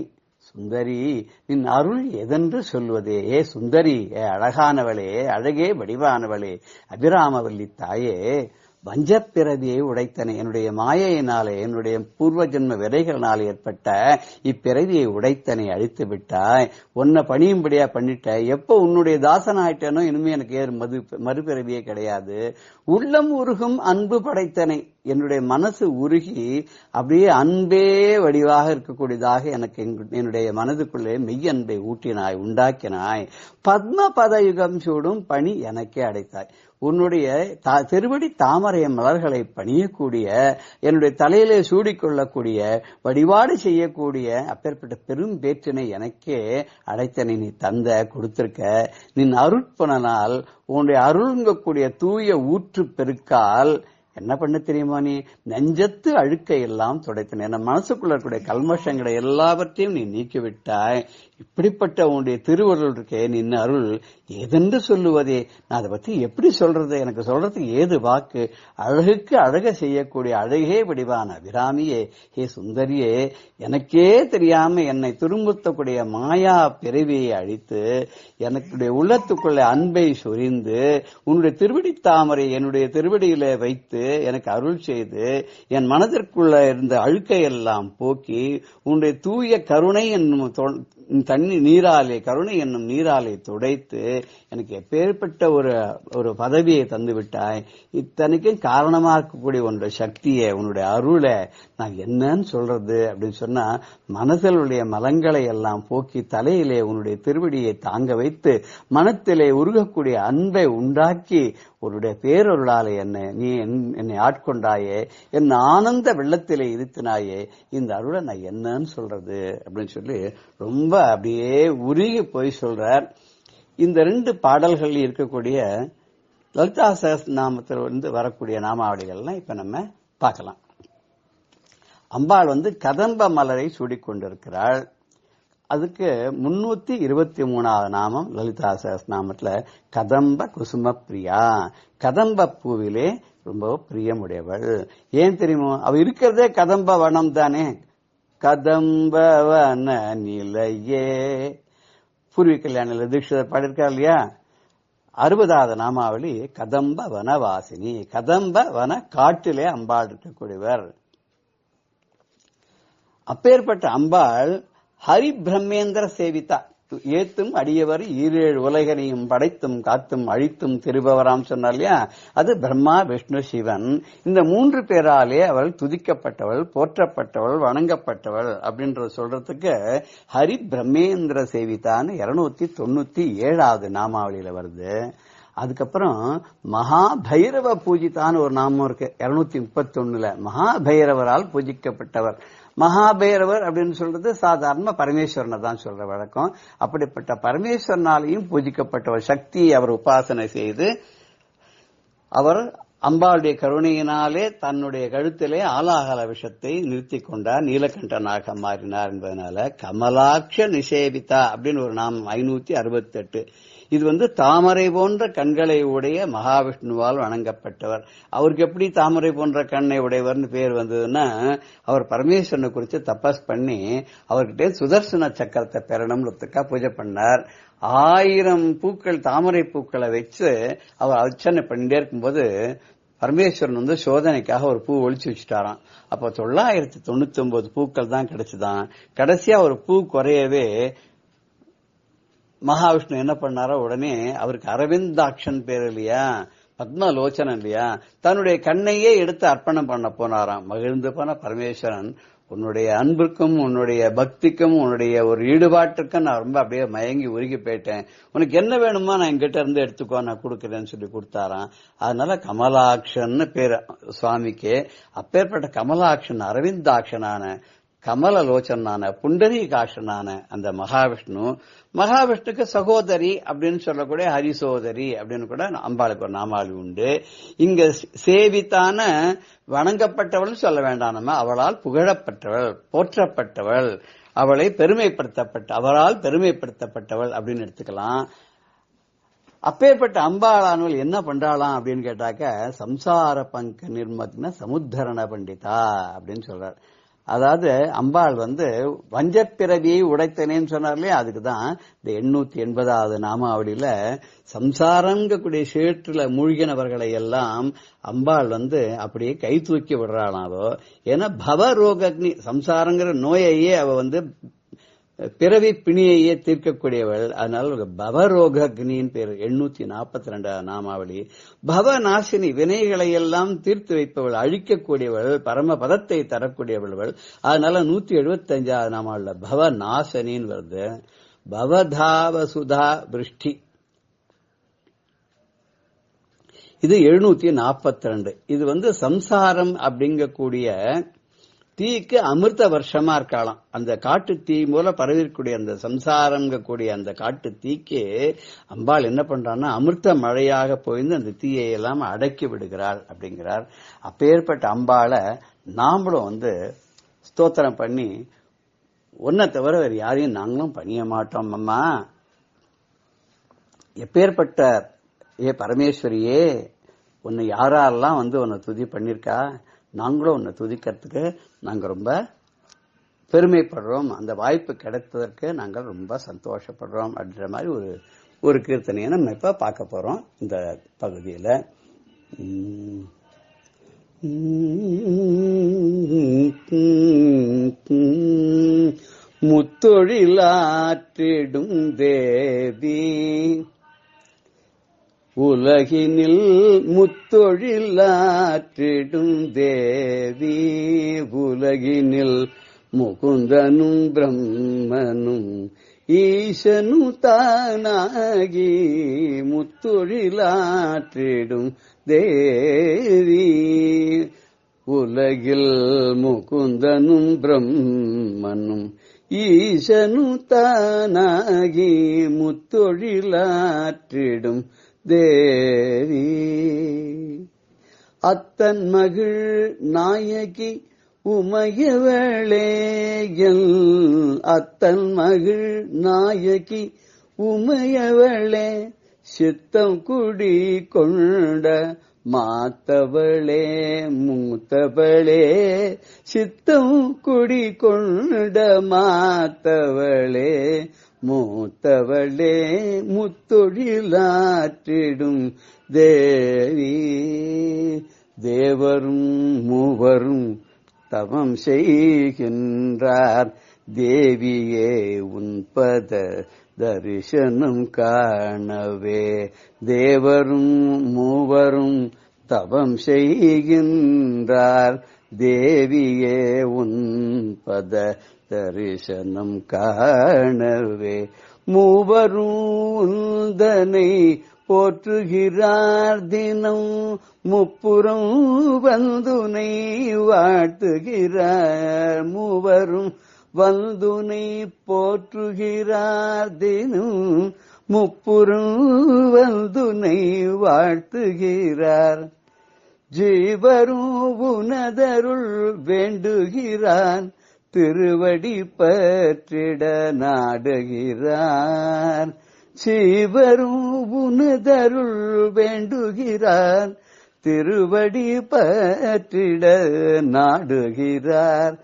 D: சுந்தரி நின் அருள் எதென்று சொல்வதே. ஏ சுந்தரி, ஏ அழகானவளே, அழகே வடிவானவளே, அபிராமவல்லி தாயே, வஞ்சப்பிறவியை உடைத்தனை, என்னுடைய மாயையினாலே, என்னுடைய பூர்வ ஜென்ம விதைகளினால் ஏற்பட்ட இப்பிறவியை உடைத்தனை, அழித்து விட்டாய். உன்னை பணியும்படியா பண்ணிட்ட. எப்போ உன்னுடைய தாசன் ஆயிட்டனோ இனிமே எனக்கு மறுபிறவியே கிடையாது. உள்ளம் உருகும் அன்பு படைத்தனை, என்னுடைய மனசு உருகி அப்படியே அன்பே வடிவாக இருக்கக்கூடியதாக எனக்கு என்னுடைய மனதுக்குள்ளே மெய் அன்பை ஊட்டினாய், உண்டாக்கினாய். பத்ம பதயுகம் சூடும் பணி எனக்கே அடைத்தாய். உன்னுடைய திருவடி தாமரை மலர்களை பணியக்கூடிய, என்னுடைய தலையிலே சூடிக்கொள்ளக்கூடிய, வழிபாடு செய்யக்கூடிய அப்பேற்பட்ட பெரும் பேற்றினை எனக்கே அடைத்தனை நீ கொடுத்திருக்க. நின் அருட்புணனால், உன்னுடைய அருள்ங்கக்கூடிய தூய ஊற்று பெருக்கால் என்ன பண்ண தெரியுமா, நீ நெஞ்சத்து அழுக்கை எல்லாம் துடைத்தன. என் மனசுக்குள்ள இருக்கக்கூடிய கல்மஷங்களை எல்லாவற்றையும் நீ நீக்கிவிட்டாய். இப்படிப்பட்ட உன்னுடைய திருவருள் இருக்கே, நின் அருள் ஏதென்று சொல்லுவதே. நான் அதை பத்தி எப்படி சொல்றது, எனக்கு சொல்றதுக்கு ஏது வாக்கு. அழகுக்கு அழக செய்யக்கூடிய அழகே வடிவான அபிராமியே, ஹே சுந்தரியே, எனக்கே தெரியாம என்னை துன்புறுத்தக்கூடிய மாயா பிறவியை அழித்து, எனக்கு உள்ளத்துக்குள்ள அன்பை சொரிந்து, உன்னுடைய திருவடி தாமரை என்னுடைய திருவடியில வைத்து எனக்கு அருள் செய்து, என் மனதிற்குள்ள இருந்த அழுக்கை எல்லாம் போக்கி, உன்னுடைய தூய கருணை என்னும் நீராலே, கருணை என்னும் நீராலே துடைத்து எனக்கு எப்பேற்பட்ட ஒரு பதவியை தந்து விட்டாய். இத்தனைக்கும் காரணமா இருக்கக்கூடிய உன்னுடைய சக்தியை, உன்னுடைய அருளை நான் என்னன்னு சொல்றது அப்படின்னு சொன்னா, மனதிலுடைய மலங்களை எல்லாம் போக்கி தலையிலே உன்னுடைய திருவடியை தாங்க வைத்து மனத்திலே உருகக்கூடிய அன்பை உண்டாக்கி உன்னுடைய பேரருளாலே நீ என்னை ஆட்கொண்டாயே, என் ஆனந்த வெள்ளத்திலே இருத்தினாயே, இந்த அருளை நான் என்னன்னு சொல்றது அப்படின்னு சொல்லி ரொம்ப அப்படியே உருகி போய் சொல்றார். இந்த 2 பாடல்கள் இருக்கக்கூடிய லலிதா சகஸ்ரநாமத்தில் வரக்கூடிய நாமாவளிகள்லாம் இப்ப நம்ம பார்க்கலாம். அம்பாள் கதம்ப மலரை சூடிக்கொண்டிருக்கிறாள். அதுக்கு 323வது நாமம் லலிதா சகஸ்ரநாமத்துல கதம்ப குசும பிரியா. கதம்ப பூவிலே ரொம்ப பிரியமுடையவள். ஏன் தெரியுமோ, அவ இருக்கிறதே கதம்ப வனம் தானே. கதம்ப வன நிலையே, பூர்வி கல்யாண தீட்சிதர் பாடியிருக்கார் இல்லையா. 60வது நாமாவளி கதம்ப வனவாசினி. கதம்ப வன காட்டிலே அம்பாள் இருக்கக்கூடியவர். அப்பேற்பட்ட அம்பாள் ஹரி பிரம்மேந்திர சேவிதா, ஏத்தும் அடியவர் 7 உலகனையும் படைத்தும் காத்தும் அழித்தும் திருபவராம் சொன்னார் இல்லையா. அது பிரம்மா விஷ்ணு சிவன். இந்த 3 பேராலே அவள் துதிக்கப்பட்டவள், போற்றப்பட்டவள், வணங்கப்பட்டவள் அப்படின்றது சொல்றதுக்கு ஹரி பிரம்மேந்திர சேவிதான்னு 297வது நாமாவளியில வருது. அதுக்கப்புறம் மகா பைரவ பூஜித்தான்னு ஒரு நாமம் இருக்கு 231ல. மகா பைரவரால் பூஜிக்கப்பட்டவர். மகாபைரவர் அப்படின்னு சொல்றது சாதாரண பரமேஸ்வரனை தான் சொல்ற வழக்கம். அப்படிப்பட்ட பரமேஸ்வரனாலையும் பூஜிக்கப்பட்டவர். சக்தியை அவர் உபாசனை செய்து அவர் அம்பாளுடைய கருணையினாலே தன்னுடைய கழுத்திலே ஆலாகல விஷத்தை நிறுத்தி கொண்டார், நீலகண்டனாக மாறினார் என்பதனால கமலாட்ச நிஷேபிதா அப்படின்னு ஒரு நாமம் 568. இது தாமரை போன்ற கண்களை உடைய மகாவிஷ்ணுவால் வணங்கப்பட்டவர். அவருக்கு எப்படி தாமரை போன்ற கண்ணை உடையவர்னு பேர் வந்ததுன்னா, அவர் பரமேஸ்வரனை குறித்து தபஸ் பண்ணி அவர்கிட்ட சுதர்சன சக்கரத்தை பெறணும்ன்றதுக்காக பூஜை பண்ணார். 1000 பூக்கள், தாமரை பூக்களை வச்சு அவர் அர்ச்சனை பண்ணிட்டே இருக்கும்போது பரமேஸ்வரன் சோதனைக்காக ஒரு பூ ஒழிச்சு வச்சுட்டாராம். அப்ப 999 பூக்கள் தான் கிடைச்சுதான். கடைசியா ஒரு பூ குறையவே மகாவிஷ்ணு என்ன பண்ணாரோ, உடனே அவருக்கு அரவிந்தாக்ஷன் பேர் இல்லையா, பத்மலோச்சனன் இல்லையா, தன்னுடைய கண்ணையே எடுத்து அர்ப்பணம் பண்ண போனாராம். மகிழ்ந்து போன பரமேஸ்வரன், உன்னுடைய அன்புக்கும் உன்னுடைய பக்திக்கும் உன்னுடைய ஒரு ஈடுபாட்டுக்கும் நான் ரொம்ப அப்படியே மயங்கி உருகி போயிட்டேன். உனக்கு என்ன வேணுமா நான் என்கிட்ட இருந்து எடுத்துக்கோ, நான் கொடுக்கறேன்னு சொல்லி கொடுத்தாராம். அதனால கமலாட்சன் பேர் சுவாமிக்கு. அப்பேற்பட்ட கமலாட்சன், அரவிந்தாட்சனான, கமலலோச்சனான, புண்டரீகாட்சனான அந்த மகாவிஷ்ணுக்கு சகோதரி அப்படின்னு சொல்லக்கூடிய ஹரிசோதரி அப்படின்னு கூட அம்பாளுக்கு ஒரு நாமாவளி உண்டு. இங்க சேவித்தான வணங்கப்பட்டவள் சொல்ல வேண்டாம், நம்ம அவளால் புகழப்பட்டவள், போற்றப்பட்டவள், அவளை அவரால் பெருமைப்படுத்தப்பட்டவள் அப்படின்னு எடுத்துக்கலாம். அப்பேற்பட்ட அம்பாளானவள் என்ன பண்றாளாம் அப்படின்னு கேட்டாக்க, சம்சார பங்க நிர்மக்ன சமுத்தரண பண்டிதா அப்படின்னு சொல்றார். அதாவது அம்பாள் வஞ்சப்பிறவியை உடைத்தனேன்னு சொன்னார்லயே, அதுக்குதான் இந்த 880வது நாமாவளியில சம்சாரங்கக்கூடிய சேற்றுல மூழ்கினவர்களை எல்லாம் அம்பாள் அப்படியே கை தூக்கி விடுறாளாவோ. ஏன்னா பவரோகக்னி, சம்சாரங்கிற நோயையே அவ பிறவி பிணியையே தீர்க்கக்கூடியவள். அதனால பவரோகக்னின்னு பேரு. 842 நாமாவளி. பவநாசினி, வினைகளை எல்லாம் தீர்த்து வைப்பவள், அழிக்கக்கூடியவள், பரமபதத்தை தரக்கூடியவள். அதனால 175வது நாமாவளில பவநாசனின்னு வருது. பவதாவசுதா விருஷ்டி, இது 742. இது சம்சாரம் அப்படிங்கக்கூடிய தீக்கு அமிர்த வருஷமா இருக்கலாம். அந்த காட்டு தீ மூல பரவிக்கூடிய அந்த சம்சாரங்கக்கூடிய அந்த காட்டு தீக்கு அம்பாள் என்ன பண்றான்னா அமிர்த மழையாக போயிருந்து அந்த தீயை எல்லாம் அடக்கி விடுகிறாள் அப்படிங்கிறார். அப்பேற்பட்ட அம்பாளை நாமளும் ஸ்தோத்திரம் பண்ணி, ஒன்ன தவிர வேறு யாரையும் நாங்களும் பணிய மாட்டோம் அம்மா. எப்பேற்பட்ட பரமேஸ்வரியே, உன்னை யாரெல்லாம் உன்னை துதி பண்ணிருக்கா, நாங்களும் உன்னை துதிக்கிறதுக்கு நாங்க ரொம்ப பெருமைப்படுறோம். அந்த வாய்ப்பு கிடைத்ததற்கு நாங்கள் ரொம்ப சந்தோஷப்படுறோம் அப்படின்ற மாதிரி ஒரு கீர்த்தனையை நம்ம இப்ப பார்க்க போறோம் இந்த பகுதியில. முத்தொழிலாற்றிடும் தேவி உலகினில், முத்தொழிலாற்றிடும் தேவி உலகினில், முகுந்தனும் பிரம்மனும் ஈசனு தானாகி முத்தொழிலாற்றிடும் தேவி உலகில், முகுந்தனும் பிரம்மனும் ஈசனு தானாகி முத்தொழிலாற்றிடும் தேவி. அத்தன் மகிழ் நாயகி உமையவளேயல், அத்தன் மகிழ் நாயகி உமையவளே, சித்தம் குடி கொண்ட மாத்தவளே மூத்தவளே, சித்தம் குடி கொண்ட மாத்தவளே மூத்தவளே, முத்தொழிலாற்றிடும் தேவி. தேவரும் மூவரும் தவம் செய்கின்றார், தேவியே உன்பத தரிசனம் காணவே. தேவரும் மூவரும் தவம் செய்கின்றார், தேவியே உன்பத தரிசனம் காணவே. மூவரும் உந்தனை போற்றுகிறார் தினம், முப்புறம் வந்துனை வாழ்த்துகிறார். மூவரும் வந்துனை போற்றுகிறார் தினம், முப்புறம் வந்துனை வாழ்த்துகிறார். ஜீவரும் உனதருள் வேண்டுகிறான், திருவடி பற்றிட நாடுகிறார். சீவரும் உனதருள் வேண்டுகிறார், திருவடி பற்றிட நாடுகிறார்.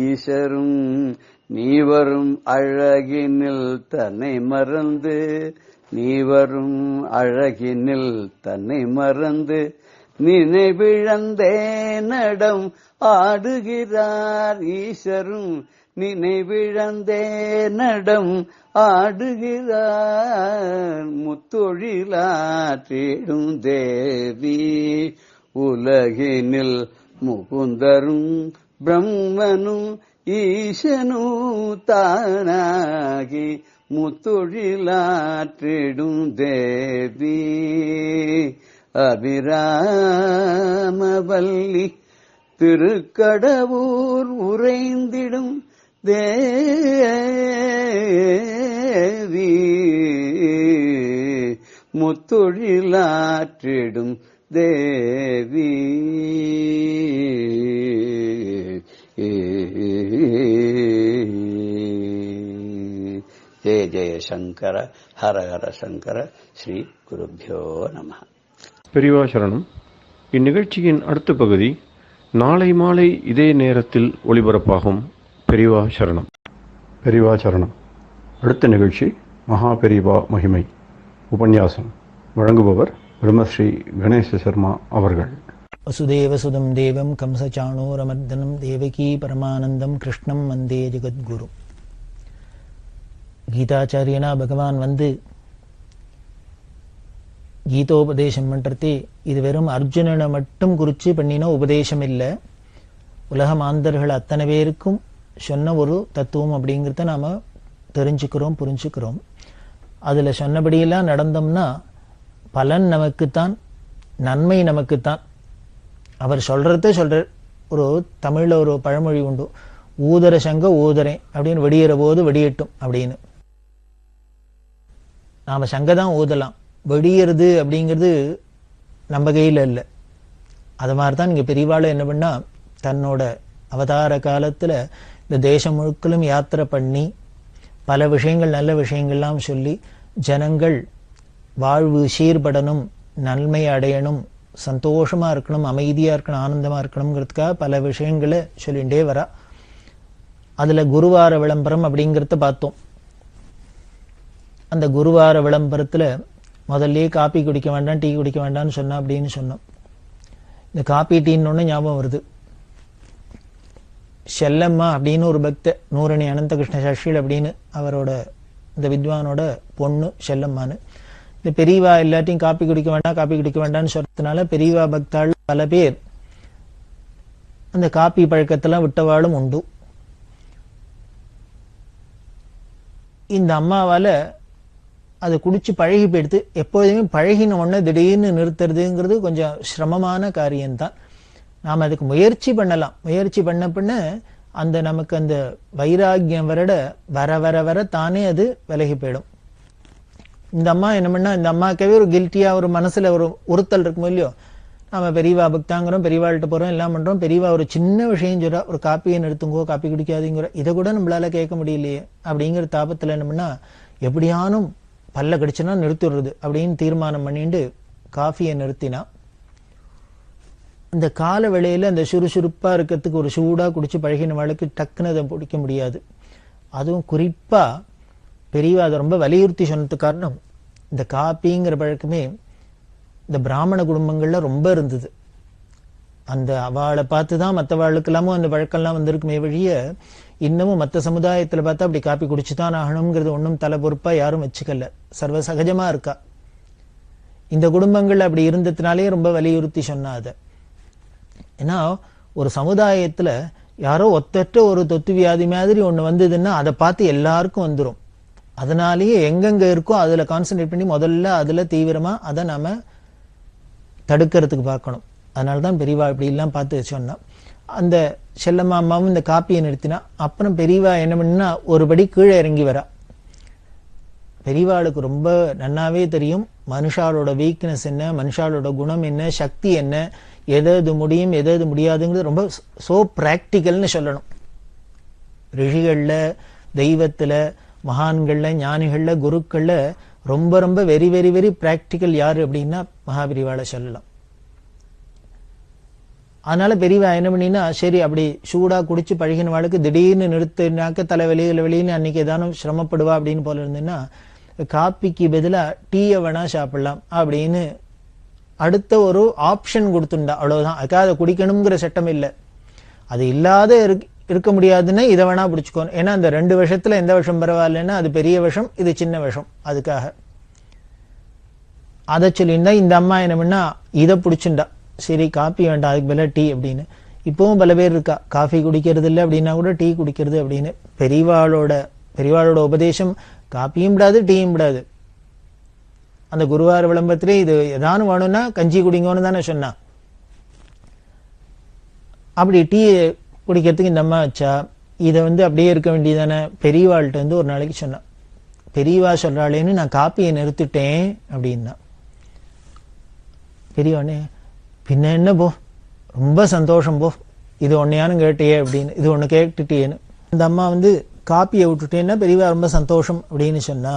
D: ஈசரும் நீவரும் அழகினில் தன்னை மறந்து, நீவரும் அழகினில் தன்னை மறந்து, நினைவிழந்தே நடம் ஆடுகிறார். ஈசரும் நினைவிழந்தே நடம் ஆடுகிறார். முத்தொழிலாற்றிடும் தேவி உலகினில், முகுந்தரும் பிரம்மனும் ஈசனும் தானாகி முத்தொழிலாற்றிடும் தேவி. அபிராமவல்லி திருக்கடவூர் உறைந்திடும் தேவி, முத்தொழிலாற்றிடும் தேவி. ஜெய ஜெய சங்கர, ஹர ஹர சங்கர. ஸ்ரீ குருப்யோ நம.
A: பெரியவா சரணம். இந்நிகழ்ச்சியின் அடுத்த பகுதி நாளை மாலை இதே நேரத்தில் ஒளிபரப்பாகும். பெரியவா சரணம். பெரியவா சரணம். அடுத்த நிகழ்ச்சி மகா பெரியவா மகிமை உபன்யாசம். வழங்குபவர் பிரம்மஸ்ரீ கணேச சர்மா அவர்கள்.
B: வசுதேவசுதம் தேவம் கம்சச்சாணூரமர்தனம் தேவகீ பரமானந்தம் கிருஷ்ணம் வந்தே ஜெகத்குரு. கீதாச்சாரியனா பகவான் வந்து கீதோபதேசம் பண்றதே இது வெறும் அர்ஜுனனை மட்டும் குறிச்சு பண்ணின உபதேசம் இல்லை, உலக மாந்தர்கள் அத்தனை பேருக்கும் சொன்ன ஒரு தத்துவம் அப்படிங்கிறத நாம தெரிஞ்சுக்கிறோம், புரிஞ்சுக்கிறோம். அதுல சொன்னபடியெல்லாம் நடந்தோம்னா பலன் நமக்குத்தான், நன்மை நமக்குத்தான். அவர் சொல்றத சொல்றார். ஒரு தமிழ்ல ஒரு பழமொழி உண்டு, ஊதர சங்க ஊதரேன் அப்படின்னு, வெடியிற போது வெடியட்டும் அப்படின்னு. நாம சங்க தான் ஊதலாம், வெடியறது அப்படிங்கிறது நம்ம கையில் இல்லை. அது மாதிரி தான் இங்கே பெரியவாள் என்ன பண்ணா, தன்னோட அவதார காலத்தில் இந்த தேசம் முழுக்களும் யாத்திரை பண்ணி பல விஷயங்கள், நல்ல விஷயங்கள்லாம் சொல்லி ஜனங்கள் வாழ்வு சீர்படணும், நன்மை அடையணும், சந்தோஷமா இருக்கணும், அமைதியா இருக்கணும், ஆனந்தமா இருக்கணுங்கிறதுக்காக பல விஷயங்களை சொல்லிகிட்டே வரா. அதுல குருவார விளம்பரம் அப்படிங்கிறத பார்த்தோம். அந்த குருவார விளம்பரத்துல முதல்ல காப்பி குடிக்க வேண்டாம், டீ குடிக்க வேண்டாம்னு சொன்னா அப்படின்னு சொன்னோம். இந்த காப்பி டீன்னு ஒன்று ஞாபகம் வருது. செல்லம்மா அப்படின்னு ஒரு பக்த, நூரணி அனந்தகிருஷ்ண சாஸ்திரிகள் அப்படின்னு அவரோட இந்த வித்வானோட பொண்ணு செல்லம்மான்னு. இந்த பெரியவா எல்லாத்தையும் காப்பி குடிக்க வேண்டாம், காப்பி குடிக்க வேண்டாம்னு சொல்றதுனால பெரியவா பக்தாள் பல பேர் அந்த காப்பி பழக்கத்தெல்லாம் விட்டவாளும் உண்டு. இந்த அம்மாவால அதை குடிச்சு பழகி போயிடுது. எப்போதுமே பழகின உடனே திடீர்னு நிறுத்துறதுங்கிறது கொஞ்சம் சிரமமான காரியம்தான். நாம் அதுக்கு முயற்சி பண்ணலாம். முயற்சி பண்ண அந்த நமக்கு அந்த வைராக்கியம் வர வர வர தானே அது விலகி போயிடும். இந்த அம்மா என்ன பண்ணா, இந்த அம்மாக்கவே ஒரு கில்ட்டியா ஒரு மனசுல ஒரு உறுத்தல் இருக்கும் இல்லையோ, நாம பெரியவா பக்தாங்கிறோம், பெரியவாள்கிட்ட போறோம், எல்லாம் பண்றோம், பெரியவா ஒரு சின்ன விஷயம் சொல்றா, ஒரு காப்பியை நிறுத்துங்கோ, காப்பி குடிக்காதீங்கிற, இதை கூட நம்மளால கேட்க முடியலையே அப்படிங்கிற தாபத்துல என்ன பண்ணா, எப்படியானும் பல்ல கடிச்சுன்னா நிறுத்திடுறது அப்படின்னு தீர்மானம் பண்ணிட்டு காஃபியை நிறுத்தினா. இந்த கால வேளையில அந்த சுறுசுறுப்பா இருக்கிறதுக்கு ஒரு சூடா குடிச்சு பழகின வாழ்க்கை டக்குன்னு அதை பிடிக்க முடியாது. அதுவும் குறிப்பா பெரியவா அதை ரொம்ப வலியுறுத்தி சொன்னதுக்கு காரணம், இந்த காப்பிங்கிற பழக்கமே இந்த பிராமண குடும்பங்கள்ல ரொம்ப இருந்தது. அந்த அவளை பார்த்துதான் மற்றவாளுக்கெல்லாமும் அந்த பழக்கம்லாம் வந்திருக்குமே வழிய, இன்னமும் மற்ற சமுதாயத்துல பார்த்தா அப்படி காப்பி குடிச்சுதான் ஆகணுங்கிறது ஒன்றும் தலை பொறுப்பா யாரும் வச்சுக்கல, சர்வ சகஜமா இருக்கா. இந்த குடும்பங்கள் அப்படி இருந்ததுனாலே ரொம்ப வலியுறுத்தி சொன்னா அதை. ஏன்னா ஒரு சமுதாயத்துல யாரோ ஒத்தற்ற ஒரு தொத்து வியாதி மாதிரி ஒண்ணு வந்ததுன்னா அதை பார்த்து எல்லாருக்கும் வந்துடும். அதனாலேயே எங்கெங்க இருக்கோ அதுல கான்சென்ட்ரேட் பண்ணி முதல்ல அதுல தீவிரமா அதை நாம தடுக்கிறதுக்கு பார்க்கணும். அதனாலதான் பெரியவா இப்படி எல்லாம் பார்த்து சொன்னா. அந்த செல்லம்மா அம்மாவும் இந்த காப்பியை நிறுத்தினா. அப்புறம் பெரியவா என்ன பண்ணா, ஒருபடி கீழே இறங்கி வரா. பெரியவாளுக்கு ரொம்ப நன்னாவே தெரியும் மனுஷாலோட வீக்னஸ் என்ன, மனுஷாலோட குணம் என்ன, சக்தி என்ன, எது முடியும் எது முடியாதுங்கிறது ரொம்ப சோ பிராக்டிக்கல்னு சொல்லணும். ரிஷிகள்ல, தெய்வத்துல, மகான்கள்ல, ஞானிகள்ல, குருக்கள்ல ரொம்ப ரொம்ப வெரி வெரி வெரி பிராக்டிக்கல் யாரு அப்படின்னா மகாபெரிவாளை சொல்லலாம். அதனால பெரியவா என்ன பண்ணினா, சரி அப்படி சூடா குடிச்சு பழகின வாழ்க்கை திடீர்னு நிறுத்தினாக்க தலைவலின்னு அன்னைக்கு ஏதானும் சிரமப்படுவா அப்படின்னு போல இருந்ததுன்னா, காப்பிக்கு பதிலா டீயை வேணா சாப்பிடலாம் அப்படின்னு அடுத்த ஒரு ஆப்ஷன் கொடுத்துண்டா. அவ்வளவுதான். அதுக்காக அதை குடிக்கணுங்கிற சட்டம் இல்லை. அது இல்லாத இருக்க முடியாதுன்னா இதை வேணா பிடிச்சுக்கோணும். ஏன்னா அந்த 2 விஷத்துல எந்த விஷம் பரவாயில்லைன்னா அது பெரிய விஷம், இது சின்ன விஷம். அதுக்காக அதை சொல்லியிருந்தா இந்த அம்மா என்ன பண்ணா, இதை பிடிச்சுண்டா. சரி காப்பி வேண்டாம், அதுக்கு பதிலாக டீ அப்படின்னு. இப்பவும் பல பேர் இருக்கா, காஃபி குடிக்கிறது இல்லை அப்படின்னா கூட டீ குடிக்கிறது அப்படின்னு. பெரியவாளோட உபதேசம் காப்பியும் விடாது, டீயும் விடாது. அந்த குருவார விளம்பரத்திலே இது ஏதானு வேணும்னா கஞ்சி குடிங்கன்னு தானே சொன்னா. அப்படி டீ குடிக்கிறதுக்கு இந்த அம்மா வச்சா, இதை அப்படியே இருக்க வேண்டியதானே. பெரியவாள்கிட்ட ஒரு நாளைக்கு சொன்னா, பெரியவா சொல்றாளேன்னு நான் காப்பியை நிறுத்திட்டேன் அப்படின்னா. பெரியவானே, பின்ன என்ன போ, ரொம்ப சந்தோஷம் போ, இது ஒன்னையானு கேட்டியே அப்படின்னு, இது ஒன்று கேட்டுட்டேன்னு. அந்த அம்மா காப்பியை விட்டுட்டேன்னா பெரியவா ரொம்ப சந்தோஷம் அப்படின்னு சொன்னா.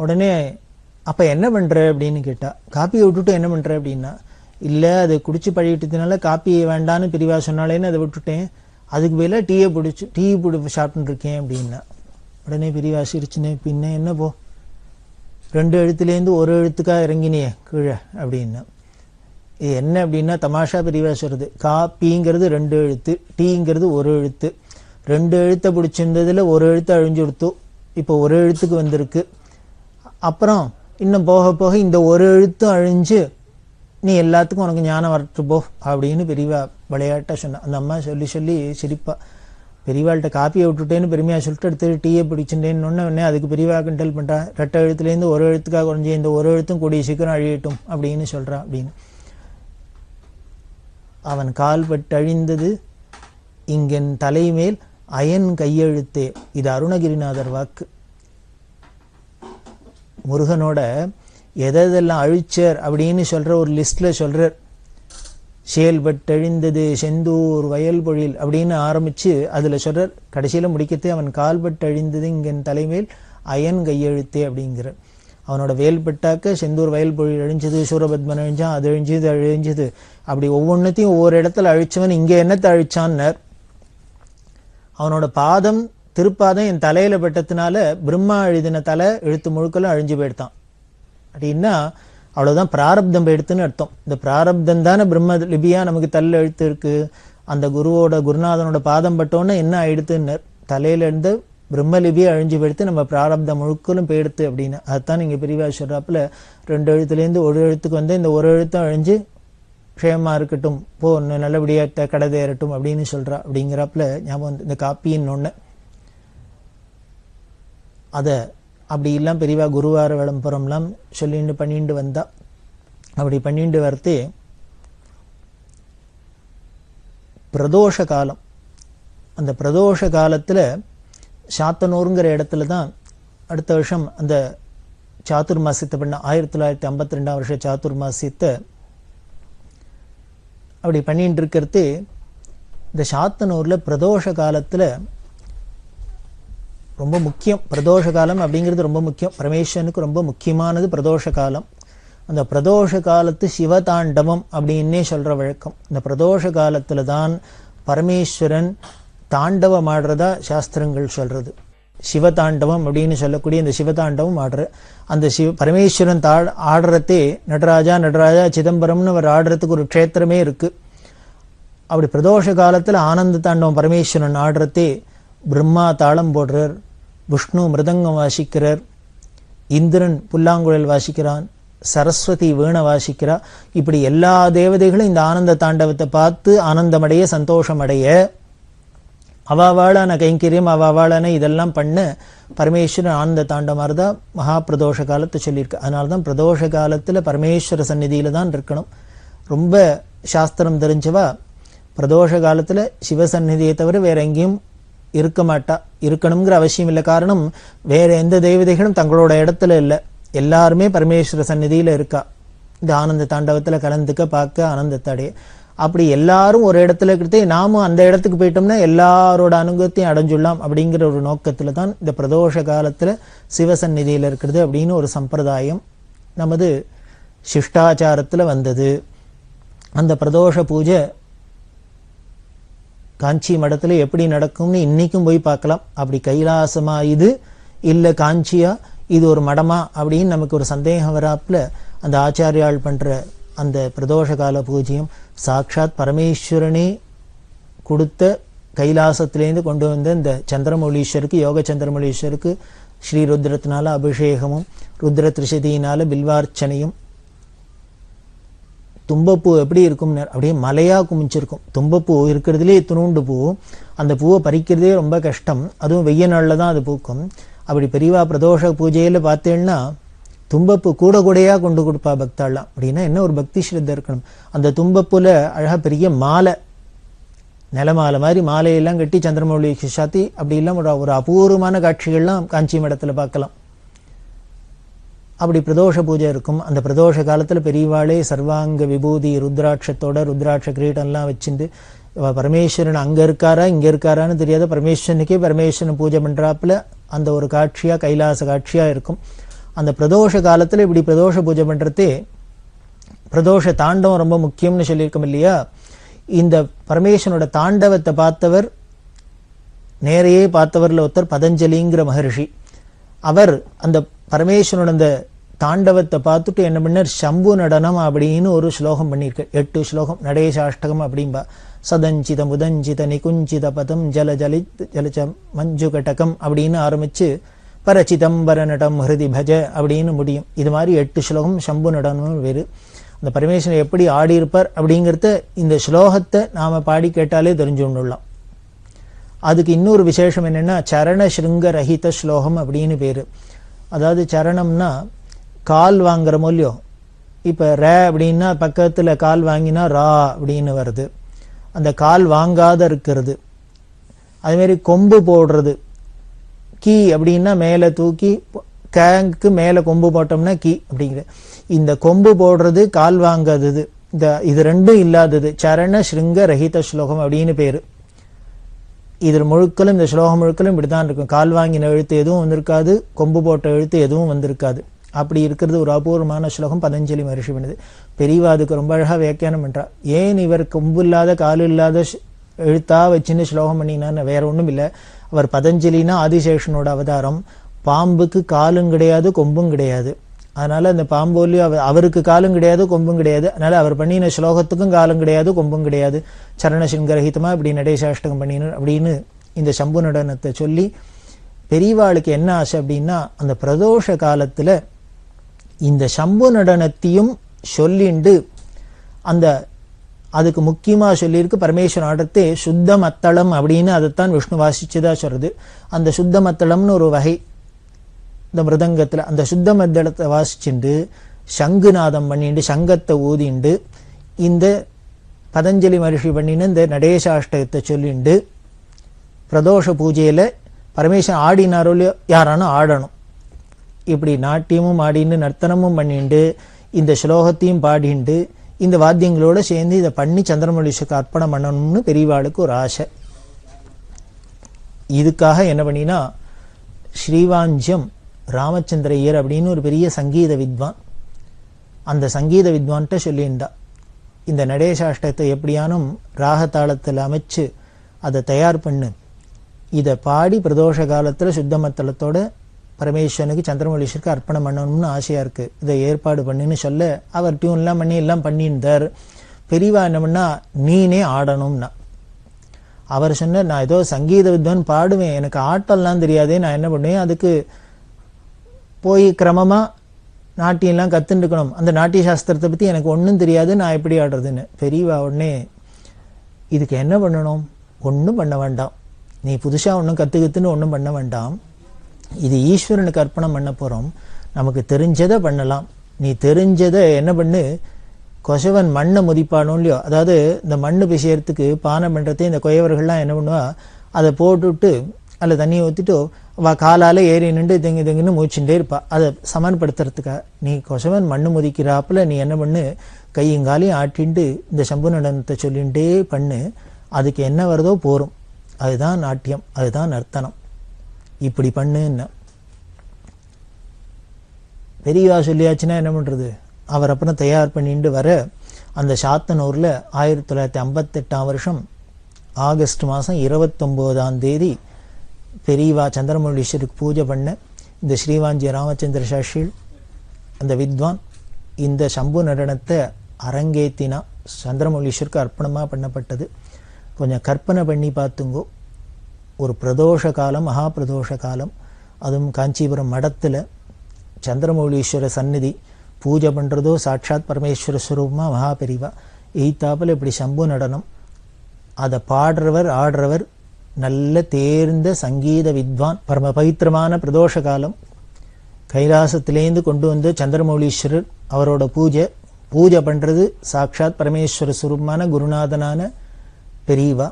B: உடனே அப்ப என்ன பண்ற அப்படின்னு கேட்டா, காப்பியை விட்டுட்டு என்ன பண்ற அப்படின்னா,
E: இல்லை அது குடிச்சு பழகிட்டதுனால காப்பி வேண்டான்னு பிரிவா சொன்னாலேன்னு அதை விட்டுட்டேன், அதுக்கு பதிலாக டீ சாப்பிட்டுன்னு இருக்கேன் அப்படின்னா. உடனே பிரிவா சிரிச்சுனே, பின்ன என்ன போ 2 எழுத்துலேருந்து ஒரு எழுத்துக்காக இறங்கினியே கீழே அப்படின்னா. இது என்ன அப்படின்னா தமாஷா பிரிவா சொல்றது, காப்பிங்கிறது 2 எழுத்து, டீங்கிறது 1 எழுத்து. 2 எழுத்தை பிடிச்சிருந்ததுல ஒரு எழுத்து அழிஞ்சு கொடுத்தோம், இப்போ ஒரு எழுத்துக்கு வந்திருக்கு. அப்புறம் இன்னும் போக போக இந்த ஒரு எழுத்தும் அழிஞ்சு நீ எல்லாத்துக்கும் உனக்கு ஞானம் வரட்டு போ அப்படின்னு பெரியவா விளையாட்டா சொன்னா. அந்த அம்மா சொல்லி சொல்லி சிரிப்பா, பெரியவாள்கிட்ட காப்பியை விட்டுட்டேன்னு பெருமையா சொல்லிட்டு அடுத்து டீயை பிடிச்சுட்டேன்னு உடனே அதுக்கு பெரியவா கிண்டல் பண்றா, 2 எழுத்துலேருந்து ஒரு எழுத்துக்காக குறைஞ்சி இந்த ஒரு எழுத்தும் கூடிய சீக்கிரம் அழியட்டும் அப்படின்னு சொல்றா அப்படின்னு. அவன் கால்பட்டு அழிந்தது இங்கென் தலைமேல் அயன் கையெழுத்தே. இது அருணகிரிநாதர் வாக்கு. முருகனோட எதெல்லாம் அழிச்சர் அப்படின்னு சொல்ற ஒரு லிஸ்ட்ல சொல்றார். செயல்பட்டழிந்தது செந்தூர் வயல் பொழில் அப்படின்னு ஆரம்பிச்சு அதுல சொல்றார், கடைசியில முடிக்கத்தே அவன் கால்பட்டு அழிந்தது இங்கன் தலைமேல் அயன் கையெழுத்தே அப்படிங்கிற. அவனோட வேல்பட்டாக்க செந்தூர் வயல் பொழில் அழிஞ்சது, சூரபத்மன் அழிஞ்சான், அது அழிஞ்சது அழிஞ்சது, அப்படி ஒவ்வொன்றத்தையும் ஒவ்வொரு இடத்துல அழிச்சவன் இங்க என்னத்தை அழிச்சான்னர். அவனோட பாதம் திருப்பாதம் என் தலையில பட்டத்தினால பிரம்மா எழுதின தலை எழுத்து முழுக்கெல்லாம் அழிஞ்சு போயிடுத்தான் அப்படின்னா அவ்வளவுதான், பிராரப்தம் போயிடுத்துன்னு அர்த்தம். இந்த பிராரப்தம் தானே பிரம்ம லிபியா நமக்கு தள்ள எழுத்து இருக்கு. அந்த குருநாதனோட பாதம் பட்டோன்னு என்ன ஆயிடுத்துன்னு தலையில இருந்து பிரம்ம லிபியா அழிஞ்சு போயிடுத்து, நம்ம பிராரப்தம் முழுக்கலும் போயிடுத்து அப்படின்னு. அதுதான் நீங்க பிரிவா சொல்றாப்புல 2 எழுத்துலேருந்து ஒரு எழுத்துக்கு வந்து இந்த ஒரு எழுத்தும் அழிஞ்சு க்ஷேமா இருக்கட்டும் போ, நல்லபடியா கடை தேரட்டும் அப்படின்னு சொல்றா அப்படிங்கிறாப்புல ஞாபகம். இந்த காப்பின்னு ஒண்ணு அதை அப்படி எல்லாம் பெரியவா குருவார விளம்பரம்லாம் சொல்லிட்டு பண்ணிட்டு வந்தா. அப்படி பண்ணிட்டு வரத்தே பிரதோஷ காலம். அந்த பிரதோஷ காலத்துல சாத்தனூருங்கிற இடத்துல தான் அடுத்த வருஷம் அந்த சாத்துர்மாசியத்தை பண்ண 1952 வருஷ சாத்துர்மாசியத்தை அப்படி பண்ணிட்டு இருக்கிறது. இந்த சாத்தனூர்ல பிரதோஷ காலத்துல ரொம்ப முக்கியம். பிரதோஷ காலம் அப்படிங்கிறது ரொம்ப முக்கியம், பரமேஸ்வரனுக்கு ரொம்ப முக்கியமானது பிரதோஷ காலம். அந்த பிரதோஷ காலத்து சிவதாண்டவம் அப்படின்னே சொல்ற வழக்கம். இந்த பிரதோஷ காலத்துல தான் பரமேஸ்வரன் தாண்டவம் ஆடுறதா சாஸ்திரங்கள் சொல்றது. சிவதாண்டவம் அப்படின்னு சொல்லக்கூடிய இந்த சிவதாண்டவம் ஆடுற அந்த பரமேஸ்வரன் ஆடுறதே நடராஜா சிதம்பரம்னு அவர் ஆடுறதுக்கு ஒரு க்ஷேத்திரமே இருக்கு. அப்படி பிரதோஷ காலத்துல ஆனந்த தாண்டவம் பரமேஸ்வரன் ஆடுறதே பிரம்மா தாளம் போடுறார், விஷ்ணு மிருதங்கம் வாசிக்கிறார், இந்திரன் புல்லாங்குழல் வாசிக்கிறான், சரஸ்வதி வீணை வாசிக்கிறா. இப்படி எல்லா தேவதைகளும் இந்த ஆனந்த தாண்டவத்தை பார்த்து ஆனந்தமடைய சந்தோஷமடைய அவாவாளான கைங்கரியம் அவாவாளான இதெல்லாம் பண்ண பரமேஸ்வரன் ஆனந்த தாண்டமானதா மகா பிரதோஷ காலத்தை சொல்லியிருக்கு. அதனால்தான் பிரதோஷ காலத்துல பரமேஸ்வர சந்நிதியில தான் இருக்கணும். ரொம்ப சாஸ்திரம் தெரிஞ்சவா பிரதோஷ காலத்துல சிவசந்நிதியை தவிர வேற எங்கேயும் இருக்க மாட்டா. இருக்கணுங்கிற அவசியம் இல்லை. காரணம் வேற எந்த தெய்வதைகளும் தங்களோட இடத்துல இல்லை, எல்லாருமே பரமேஸ்வர சந்நிதியில இருக்கா. இந்த ஆனந்த தாண்டவத்துல கலந்துக்க பார்க்க ஆனந்தத்தடைய. அப்படி எல்லாரும் ஒரு இடத்துல இருக்கிறதே நாமும் அந்த இடத்துக்கு போயிட்டோம்னா எல்லாரோட அனுகத்தையும் அடைஞ்சுடலாம் அப்படிங்கிற ஒரு நோக்கத்துல தான் இந்த பிரதோஷ காலத்துல சிவசந்நிதியில இருக்கிறது அப்படின்னு ஒரு சம்பிரதாயம் நமது சிஷ்டாச்சாரத்துல வந்தது. அந்த பிரதோஷ பூஜை காஞ்சி மடத்துல எப்படி நடக்கும்னு இன்னைக்கும் போய் பார்க்கலாம். அப்படி கைலாசமா இது இல்ல காஞ்சியா இது ஒரு மடமா அப்படின்னு நமக்கு ஒரு சந்தேகம் வராப்புல அந்த ஆச்சாரியால் பண்ற அந்த பிரதோஷ கால பூஜையும் சாட்சாத் பரமேஸ்வரனே கொடுத்த கைலாசத்திலேருந்து கொண்டு வந்த இந்த சந்திரமௌலீஸ்வருக்கு யோக சந்திரமௌலீஸ்வருக்கு ஸ்ரீருத்ரத்தினால அபிஷேகமும் ருத்ர திரிசதியினால பில்வார்ச்சனையும். தும்பப்பூ எப்படி இருக்கும் அப்படியே மலையா குமிச்சிருக்கும். தும்பப்பூ இருக்கிறதுலே துணுண்டு பூ, அந்த பூவை பறிக்கிறதே ரொம்ப கஷ்டம், அதுவும் வெய்ய நாள்ல தான் அது பூக்கும். அப்படி பெரியவா பிரதோஷ பூஜையில பார்த்தேன்னா தும்பப்பூ கூட கூடையா கொண்டு கொடுப்பா பக்தாலாம். அப்படின்னா என்ன ஒரு பக்தி ஸ்ரத்த இருக்கணும். அந்த தும்பப்பூல அழகா பெரிய மாலை, நிலமாலை மாதிரி மாலையெல்லாம் கட்டி சந்திரமௌலி சாத்தி அப்படி எல்லாம் ஒரு அபூர்வமான காட்சிகள்லாம் காஞ்சி மடத்துல பார்க்கலாம். அப்படி பிரதோஷ பூஜை இருக்கும். அந்த பிரதோஷ காலத்துல பெரியவாளே சர்வாங்க விபூதி ருத்ராட்சத்தோட ருத்ராட்ச கிரீடம்லாம் வச்சுட்டு பரமேஸ்வரன் அங்க இருக்காரா இங்க இருக்காரான்னு தெரியாத பரமேஸ்வரனுக்கே பரமேஸ்வரன் பூஜை பண்றாப்புல அந்த ஒரு காட்சியா கைலாச காட்சியா இருக்கும். அந்த பிரதோஷ காலத்துல இப்படி பிரதோஷ பூஜை பண்றதே பிரதோஷ தாண்டவம் ரொம்ப முக்கியம்னு சொல்லியிருக்கோம் இல்லையா. இந்த பரமேஸ்வரனோட தாண்டவத்தை பார்த்தவர், நேரையே பார்த்தவர்ல ஒருத்தர் பதஞ்சலிங்கிற மகர்ஷி. அவர் அந்த பரமேஸ்வரனோட அந்த தாண்டவத்தை பார்த்துட்டு என்ன பண்ணார், சம்பு நடனம் அப்படின்னு ஒரு ஸ்லோகம் பண்ணியிருக்க. 8 ஸ்லோகம், நடேசாஷ்டகம் அப்படின்பா. சதஞ்சித முதஞ்சித நிகுஞ்சித பதம் ஜல ஜலி ஜலச்ச மஞ்சுகட்டகம் அப்படின்னு ஆரம்பிச்சு பரச்சிதம்பர நடம் ஹிருதி பஜ அப்படின்னு முடியும். இது மாதிரி 8 ஸ்லோகம் சம்பு நடனம் வேறு. அந்த பரமேஸ்வரன் எப்படி ஆடி இருப்பார் அப்படிங்கிறத இந்த ஸ்லோகத்தை நாம பாடி கேட்டாலே தெரிஞ்சு கொண்டுள்ளலாம். அதுக்கு இன்னொரு விசேஷம் என்னன்னா, சரண ஸ்ருங்க ரஹித ஸ்லோகம் அப்படின்னு பேரு. அதாவது சரணம்னா கால் வாங்குற மூலியம். இப்ப ர அப்படின்னா பக்கத்துல கால் வாங்கினா ரா அப்படின்னு வருது. அந்த கால் வாங்காத இருக்கிறது. அதே மாதிரி கொம்பு போடுறது, கீ அப்படின்னா மேல தூக்கி, கேங்க்கு மேல கொம்பு போட்டோம்னா கீ அப்படிங்கிற. இந்த கொம்பு போடுறது, கால் வாங்காதது, இது ரெண்டும் இல்லாதது சரண ஸ்ருங்க ரஹித ஸ்லோகம் அப்படின்னு பேரு. இது முழுக்களும், இந்த ஸ்லோகம் முழுக்களும் இப்படித்தான் இருக்கும். கால் வாங்கின எழுத்து எதுவும் வந்திருக்காது, கொம்பு போட்ட எழுத்து எதுவும் வந்திருக்காது. அப்படி இருக்கிறது ஒரு அபூர்வமான ஸ்லோகம் பதஞ்சலி மகர்ஷி பண்ணுது. பெரியவா அதுக்கு ரொம்ப அழகா வியாக்கியானம் பண்றா. ஏன் இவர் கொம்பு இல்லாத கால் இல்லாத எழுத்தா வச்சுன்னு ஸ்லோகம் பண்ணினான்னு? வேற ஒண்ணும் இல்லை. அவர் பதஞ்சலினா ஆதிசேஷனோட அவதாரம். பாம்புக்கு காலும் கிடையாது, கொம்பும் கிடையாது. அதனால அந்த பாம்போலியும் அவருக்கு காலும் கிடையாது, கொம்பும் கிடையாது. அதனால அவர் பண்ணின ஸ்லோகத்துக்கும் காலும் கிடையாது, கொம்பும் கிடையாது. சரண சிங்கரஹிதமா இப்படி நடேசாஷ்டகம் பண்ணினார் அப்படின்னு இந்த சம்பு நடனத்தை சொல்லி, பெரியவாளுக்கு என்ன ஆசை அப்படின்னா, அந்த பிரதோஷ காலத்துல இந்த சம்பு நடனத்தையும் சொல்லிண்டு, அந்த அதுக்கு முக்கியமா சொல்லியிருக்கு பரமேஸ்வரன் ஆடத்தே சுத்த மத்தளம் அப்படின்னு அதைத்தான் விஷ்ணு வாசிச்சுதா சொல்றது. அந்த சுத்த மத்தளம்னு ஒரு வகை இந்த மிருதங்கத்துல, அந்த சுத்த மத்தளத்தை வாசிச்சுண்டு சங்குநாதம் பண்ணிண்டு சங்கத்தை ஊதிண்டு இந்த பதஞ்சலி மகர்ஷி பண்ணின இந்த நடேசாஷ்டகத்தை சொல்லிண்டு பிரதோஷ பூஜையில பரமேஸ்வரன் ஆடினாரோ இல்லையோ, யாரானும் ஆடணும். இப்படி நாட்டியமும் ஆடிண்டு நர்த்தனமும் பண்ணிண்டு இந்த ஸ்லோகத்தையும் பாடிண்டு இந்த வாத்தியங்களோட சேர்ந்து இதை பண்ணி சந்திரமௌலீஸ்வருக்கு அர்ப்பணம் பண்ணணும்னு பெரியவாளுக்கு ஒரு ஆசை. இதுக்காக என்ன பண்ணினா, ஸ்ரீவாஞ்சியம் ராமச்சந்திரையர் அப்படின்னு ஒரு பெரிய சங்கீத வித்வான், அந்த சங்கீத வித்வான்கிட்ட சொல்லியிருந்தா, இந்த நடேசாஷ்டத்தை எப்படியானும் ராகதாளத்தில் அமைச்சு அதை தயார் பண்ணு, இதை பாடி பிரதோஷ காலத்துல சுத்தமத்தளத்தோட பரமேஸ்வரனுக்கு சந்திரமௌலீஸ்வருக்கு அர்ப்பணம் பண்ணணும்னு ஆசையா இருக்கு, இதை ஏற்பாடு பண்ணுன்னு சொல்ல, அவர் டியூன்லாம் பண்ணி எல்லாம் பண்ணியிருந்தார். பெரியவா என்ன பண்ணா, நீனே ஆடணும்னா. அவர் சொன்ன, நான் ஏதோ சங்கீத வித்வான் பாடுவேன், எனக்கு ஆட்டம்லாம் தெரியாதே, நான் என்ன பண்ணுவேன், அதுக்கு போய் கிரமமா நாட்டியெல்லாம் கத்துட்டுக்கணும், அந்த நாட்டிய சாஸ்திரத்தை பத்தி எனக்கு ஒன்றும் தெரியாது, நான் எப்படி ஆடுறதுன்னு. பெரியவா உடனே, இதுக்கு என்ன பண்ணணும், ஒன்றும் பண்ண வேண்டாம், நீ புதுசா ஒன்றும் கத்துக்கித்துன்னு ஒன்றும் பண்ண வேண்டாம், இது ஈஸ்வரனுக்கு அர்ப்பணம் பண்ண போறோம், நமக்கு தெரிஞ்சதை பண்ணலாம். நீ தெரிஞ்சதை என்ன பண்ணு, கொசவன் மண்ணை முதிப்பானோ இல்லையோ, அதாவது இந்த மண்ணு பிசையறதுக்கு பானை பண்றதே இந்த கொயவர்கள்லாம் என்ன பண்ணுவா, அதை போட்டுவிட்டு அதில் தண்ணியை ஊற்றிட்டு அவள் காலால் ஏறி நின்று தெங்குன்னு மூச்சுட்டே இருப்பா. அதை சமன்படுத்துறதுக்காக நீ கொசவன் மண்ணு முதிக்கிறாப்புல நீ என்ன பண்ணு, கையங்காலையும் ஆட்டின்ட்டு இந்த சம்பு நடனத்தை சொல்லிகிட்டே பண்ணு, அதுக்கு என்ன வருதோ போரும், அதுதான் நாட்டியம், அதுதான் நர்த்தனம், இப்படி பண்ணுன்னா. பெரியவா சொல்லியாச்சுன்னா என்ன பண்றது, அவர் அப்புறம் தயார் பண்ணிட்டு வர அந்த சாத்தனூர்ல 1958 ஆகஸ்ட் மாதம் 29 பெரியவா சந்திரமௌலீஸ்வருக்கு பூஜை பண்ண இந்த ஸ்ரீவாஞ்சி ராமச்சந்திர சாஸ்திரி அந்த வித்வான் இந்த சம்பு நடனத்தை அரங்கேத்தினா சந்திரமௌலீஸ்வருக்கு அர்ப்பணமா பண்ணப்பட்டது. கொஞ்சம் கற்பனை பண்ணி பார்த்துங்கோ, ஒரு பிரதோஷ காலம், மகா பிரதோஷ காலம், அதுவும் காஞ்சிபுரம் மடத்துல சந்திரமௌலீஸ்வர சந்நிதி பூஜை பண்றதோ சாட்சாத் பரமேஸ்வர ஸ்வரூபமா மகா பெரிவா, எய்த்தாப்புல இப்படி சம்பு நடனம், அதை பாடுறவர் ஆடுறவர் நல்ல தேர்ந்த சங்கீத வித்வான், பரம பவித்திரமான பிரதோஷ காலம், கைலாசத்திலேருந்து கொண்டு வந்து சந்திரமௌலீஸ்வரர் அவரோட பூஜை பண்றது சாட்சாத் பரமேஸ்வர ஸ்வரூபமான குருநாதனான பெரியவா,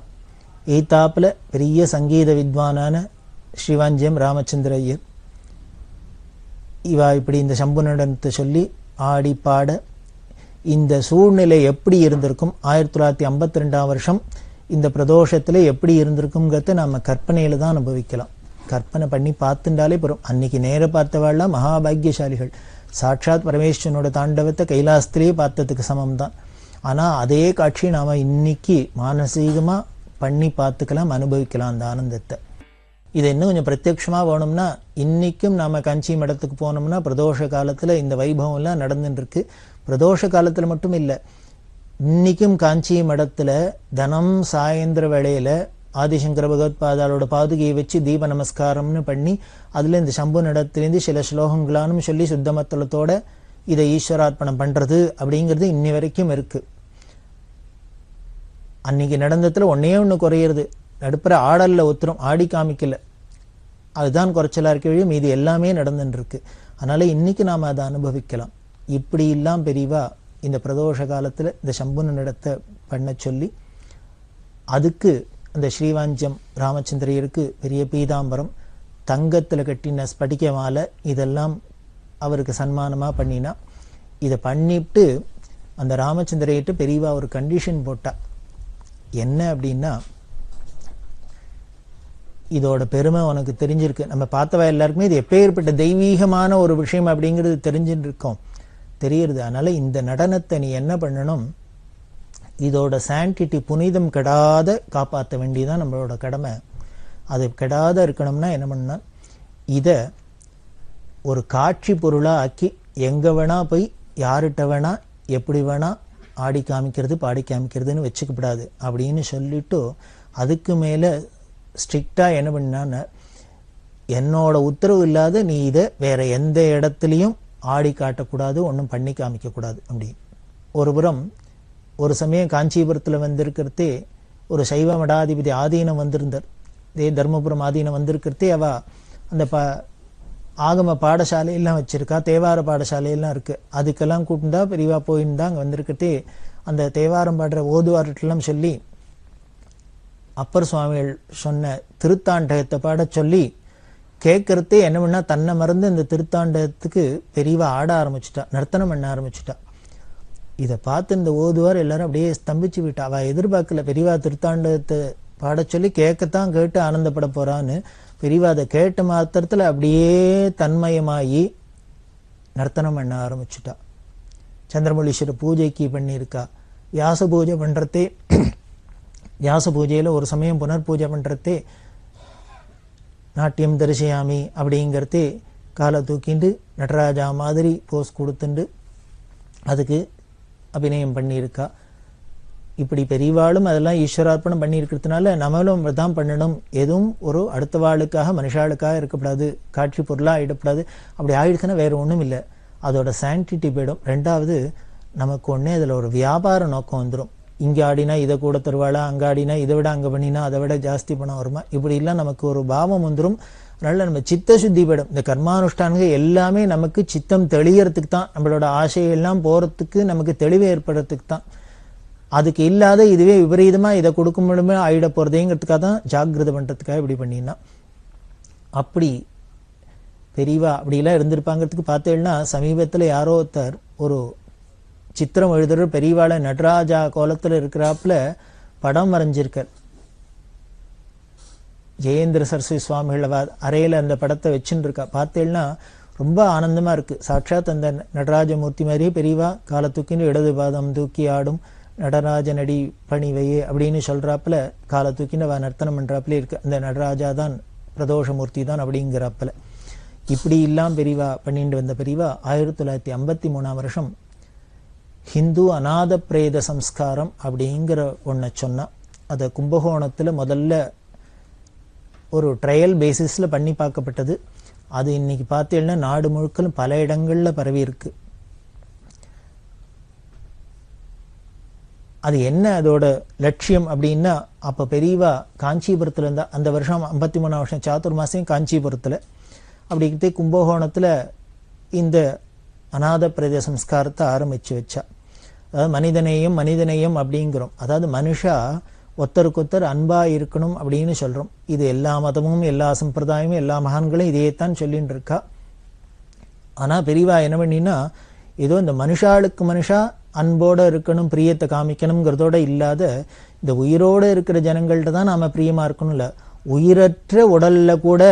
E: எய்த்தாப்புல பெரிய சங்கீத வித்வானான ஸ்ரீவாஞ்சியம் ராமச்சந்திர ஐயர். இவா இப்படி இந்த சம்பு நடனத்தை சொல்லி ஆடி பாட, இந்த சூழ்நிலை எப்படி இருந்திருக்கும், 1952 இந்த பிரதோஷத்துல எப்படி இருந்திருக்குங்கிறத நாம கற்பனையில தான் அனுபவிக்கலாம். கற்பனை பண்ணி பார்த்துட்டாலே போறோம். அன்னைக்கு நேர பார்த்தவாள்லாம் மகாபாகியசாலிகள். சாட்சாத் பரமேஸ்வரனோட தாண்டவத்தை கைலாசத்திலேயே பார்த்ததுக்கு சமம் தான். ஆனா அதே காட்சி நாம இன்னைக்கு மானசீகமா பண்ணி பார்த்துக்கலாம், அனுபவிக்கலாம் அந்த ஆனந்தத்தை. இது இன்னும் கொஞ்சம் பிரத்யட்சமா வேணும்னா இன்னைக்கும் நாம காஞ்சி மடத்துக்கு போனோம்னா பிரதோஷ காலத்துல இந்த வைபவம் எல்லாம் நடந்துட்டு இருக்கு. பிரதோஷ காலத்துல மட்டும் இல்ல, இன்னைக்கும் காஞ்சி மடத்துல தினம் சாயந்திர வேளையில ஆதிசங்கர பகவத்பாதாளோட பாதுகையை வச்சு தீப நமஸ்காரம்னு பண்ணி அதுல இந்த சம்பு நடத்திலேருந்து சில ஸ்லோகங்களானும் சொல்லி சுத்தமத்தலத்தோட இதை ஈஸ்வரார்ப்பணம் பண்றது அப்படிங்கிறது இன்னி வரைக்கும் இருக்கு. அன்னைக்கு நடந்ததுல ஒன்னே ஒண்ணு குறையிறது, நடுப்புற ஆடல்ல ஒத்துரும், ஆடி காமிக்கல, அதுதான் குறைச்சலா இருக்க வழி, மீது எல்லாமே நடந்துட்டு இருக்கு. அதனால இன்னைக்கு நாம அதை அனுபவிக்கலாம். இப்படி எல்லாம் பெரியவா இந்த பிரதோஷ காலத்துல இந்த சம்புன நடத்த பண்ண சொல்லி அதுக்கு அந்த ஸ்ரீவாஞ்சம் ராமச்சந்திரருக்கு பெரிய பீதாம்பரம், தங்கத்துல கட்டின ஸ்படிக மாலை இதெல்லாம் அவருக்கு சன்மானமா பண்ணினா. இதை பண்ணிட்டு அந்த ராமச்சந்திரையிட்டு பெரியவா ஒரு கண்டிஷன் போட்டா. என்ன அப்படின்னா, இதோட பெருமை உனக்கு தெரிஞ்சிருக்கு, நம்ம பார்த்தவா எல்லாருக்குமே இது எப்பேற்பட்ட தெய்வீகமான ஒரு விஷயம் அப்படிங்கிறது தெரிஞ்சுட்டு இருக்கோம், தெரியுது. அதனால இந்த நடனத்தை நீ என்ன பண்ணணும், இதோட சாண்டிட்டி புனிதம் கெடாத காப்பாற்ற வேண்டியதான் நம்மளோட கடமை. அது கெடாத இருக்கணும்னா என்ன பண்ணா, இத ஒரு காட்சி பொருளா ஆக்கி எங்க வேணா போய் யார்கிட்ட வேணா எப்படி வேணா ஆடி காமிக்கிறது பாடி காமிக்கிறதுன்னு வச்சுக்கப்படாது அப்படின்னு சொல்லிட்டு அதுக்கு மேல ஸ்ட்ரிக்டா என்ன பண்ணான்னு, என்னோட உத்தரவு இல்லாத நீ இதை வேற எந்த இடத்துலையும் ஆடி காட்டக்கூடாது, ஒன்றும் பண்ணி காமிக்க கூடாது அப்படி. ஒருபுறம் ஒரு சமயம் காஞ்சிபுரத்துல வந்திருக்கிறதே ஒரு சைவ மடாதிபதி ஆதீனம் வந்திருந்தார். இதே தர்மபுரம் ஆதீனம் வந்திருக்கிறதே அவ அந்த ஆகம பாடசாலையெல்லாம் வச்சிருக்கா, தேவார பாடசாலையெல்லாம் இருக்கு, அதுக்கெல்லாம் கூப்பிட்டா பெரியவா போயிருந்தா. அங்க வந்திருக்கிறதே அந்த தேவாரம் பாடுற ஓதுவார்கிட்டெல்லாம் சொல்லி அப்பர் சுவாமிகள் சொன்ன திருத்தாண்டகத்தை பாட சொல்லி கேட்கறதே என்ன பண்ணா, தன்னை மறந்து இந்த திருத்தாண்டகத்துக்கு பெரியவா ஆட ஆரம்பிச்சுட்டா, நர்த்தனம் பண்ண ஆரம்பிச்சுட்டா. இதை பார்த்து இந்த ஓதுவார் எல்லாரும் அப்படியே ஸ்தம்பிச்சு விட்டா. அவ எதிர்பார்க்கல பெரியவா திருத்தாண்டகத்தை பாட சொல்லி கேட்கத்தான் கேட்டு ஆனந்தப்பட போறான்னு. பெரியவா அதை கேட்ட மாத்திரத்துல அப்படியே தன்மயமாயி நர்த்தனம் பண்ண ஆரம்பிச்சுட்டா. சந்திரமௌலீஸ்வர பூஜைக்கு பண்ணியிருக்கா. வியாச பூஜை பண்றதே, வியாச பூஜையில ஒரு சமயம் புனர் பூஜை பண்றதே நாட்டியம் தரிசயாமி அப்படிங்கிறதே காலை தூக்கிண்டு நடராஜா மாதிரி போஸ் கொடுத்துண்டு அதுக்கு அபிநயம் பண்ணியிருக்கா. இப்படி பெரியவாளும் அதெல்லாம் ஈஸ்வரார்ப்பணம் பண்ணியிருக்கிறதுனால நம்மளும் தான் பண்ணணும். எதுவும் ஒரு அடுத்த வாளுக்காக மனுஷாளுக்காக இருக்கக்கூடாது, காட்சி பொருளா ஆயிடக்கூடாது. அப்படி ஆயிடுச்சுன்னா வேற ஒன்றும் இல்லை, அதோட சாங்டிட்டி போயிடும். ரெண்டாவது நமக்கு ஒன்னே அதுல ஒரு வியாபார நோக்கம் வந்துடும். இங்க ஆடினா இதை கூட தருவாளா, அங்க ஆடினா இதை விட அங்க பண்ணினா அதை விட ஜாஸ்தி பணம் வருமா, இப்படி எல்லாம் நமக்கு ஒரு பாவம் வந்துடும். அதனால நம்ம சித்த சுத்தி போயிடும். இந்த கர்மானுஷ்டானங்கள் எல்லாமே நமக்கு சித்தம் தெளியறதுக்கு தான், நம்மளோட ஆசையெல்லாம் போறதுக்கு நமக்கு தெளிவு ஏற்படுறதுக்கு தான். அதுக்கு இல்லாத இதுவே விபரீதமா இதை கொடுக்க முடியுமே ஆயிட போறதேங்கிறதுக்காக தான் ஜாகிரதை பண்றதுக்காக இப்படி பண்ணினா. அப்படி பெரியவா அப்படிலாம் இருந்திருப்பாங்கிறதுக்கு பார்த்தேன்னா, சமீபத்துல யாரோ ஒருத்தர் ஒரு சித்திரம் எழுதுற பெரியவாளை நடராஜா கோலத்துல இருக்கிறாப்புல படம் வரைஞ்சிருக்கார். ஜெயேந்திர சரஸ்வதி சுவாமிகள் அறையில அந்த படத்தை வச்சுட்டு இருக்கா. பார்த்தேன்னா ரொம்ப ஆனந்தமா இருக்கு. சாட்சாத் அந்த நடராஜமூர்த்தி மாதிரியே பெரியவா காலை தூக்கின்னு இடது பாதம் தூக்கி ஆடும் நடராஜ நடி பணிவையே அப்படின்னு சொல்றாப்புல காலை தூக்கின்னு நர்த்தனம் பண்றாப்புல இருக்கு. அந்த நடராஜா தான் பிரதோஷமூர்த்தி தான் அப்படிங்கிறாப்புல. இப்படி எல்லாம் பெரியவா பண்ணிட்டு வந்த பெரியவா 1953 வருஷம் ஹிந்து அநாத பிரேத சம்ஸ்காரம் அப்படிங்கிற ஒன்ன சொன்னா. அதை கும்பகோணத்துல முதல்ல ஒரு ட்ரையல் பேசிஸ்ல பண்ணி பார்க்கப்பட்டது. அது இன்னைக்கு பார்த்தீங்கன்னா நாடு முழுக்கலும் பல இடங்கள்ல பரவி இருக்கு. அது என்ன அதோட லட்சியம் அப்படின்னா, அப்ப பெரியவா காஞ்சிபுரத்துல இருந்தா, அந்த வருஷம் 53 வருஷம் சாதுர்மாசியம் காஞ்சிபுரத்துல, அப்படி கும்பகோணத்துல இந்த அநாத பிரேத சம்ஸ்காரத்தை ஆரம்பிச்சு வச்சா. அதாவது மனிதநேயம் அப்படிங்கிறோம். அதாவது மனுஷா ஒருத்தருக்கொத்தர் அன்பா இருக்கணும் அப்படின்னு சொல்றோம். இது எல்லா மதமும் எல்லா சம்பிரதாயமும் எல்லா மகான்களும் இதையத்தான் சொல்லிட்டு இருக்கா. ஆனா பெரியவா என்ன பண்ணினா, ஏதோ இந்த மனுஷாளுக்கு மனுஷா அன்போட இருக்கணும், பிரியத்தை காமிக்கணுங்கிறதோட இல்லாத இந்த உயிரோட இருக்கிற ஜனங்கள்ட்ட தான் நாம பிரியமா இருக்கணும்ல, உயிரற்ற உடல்ல கூட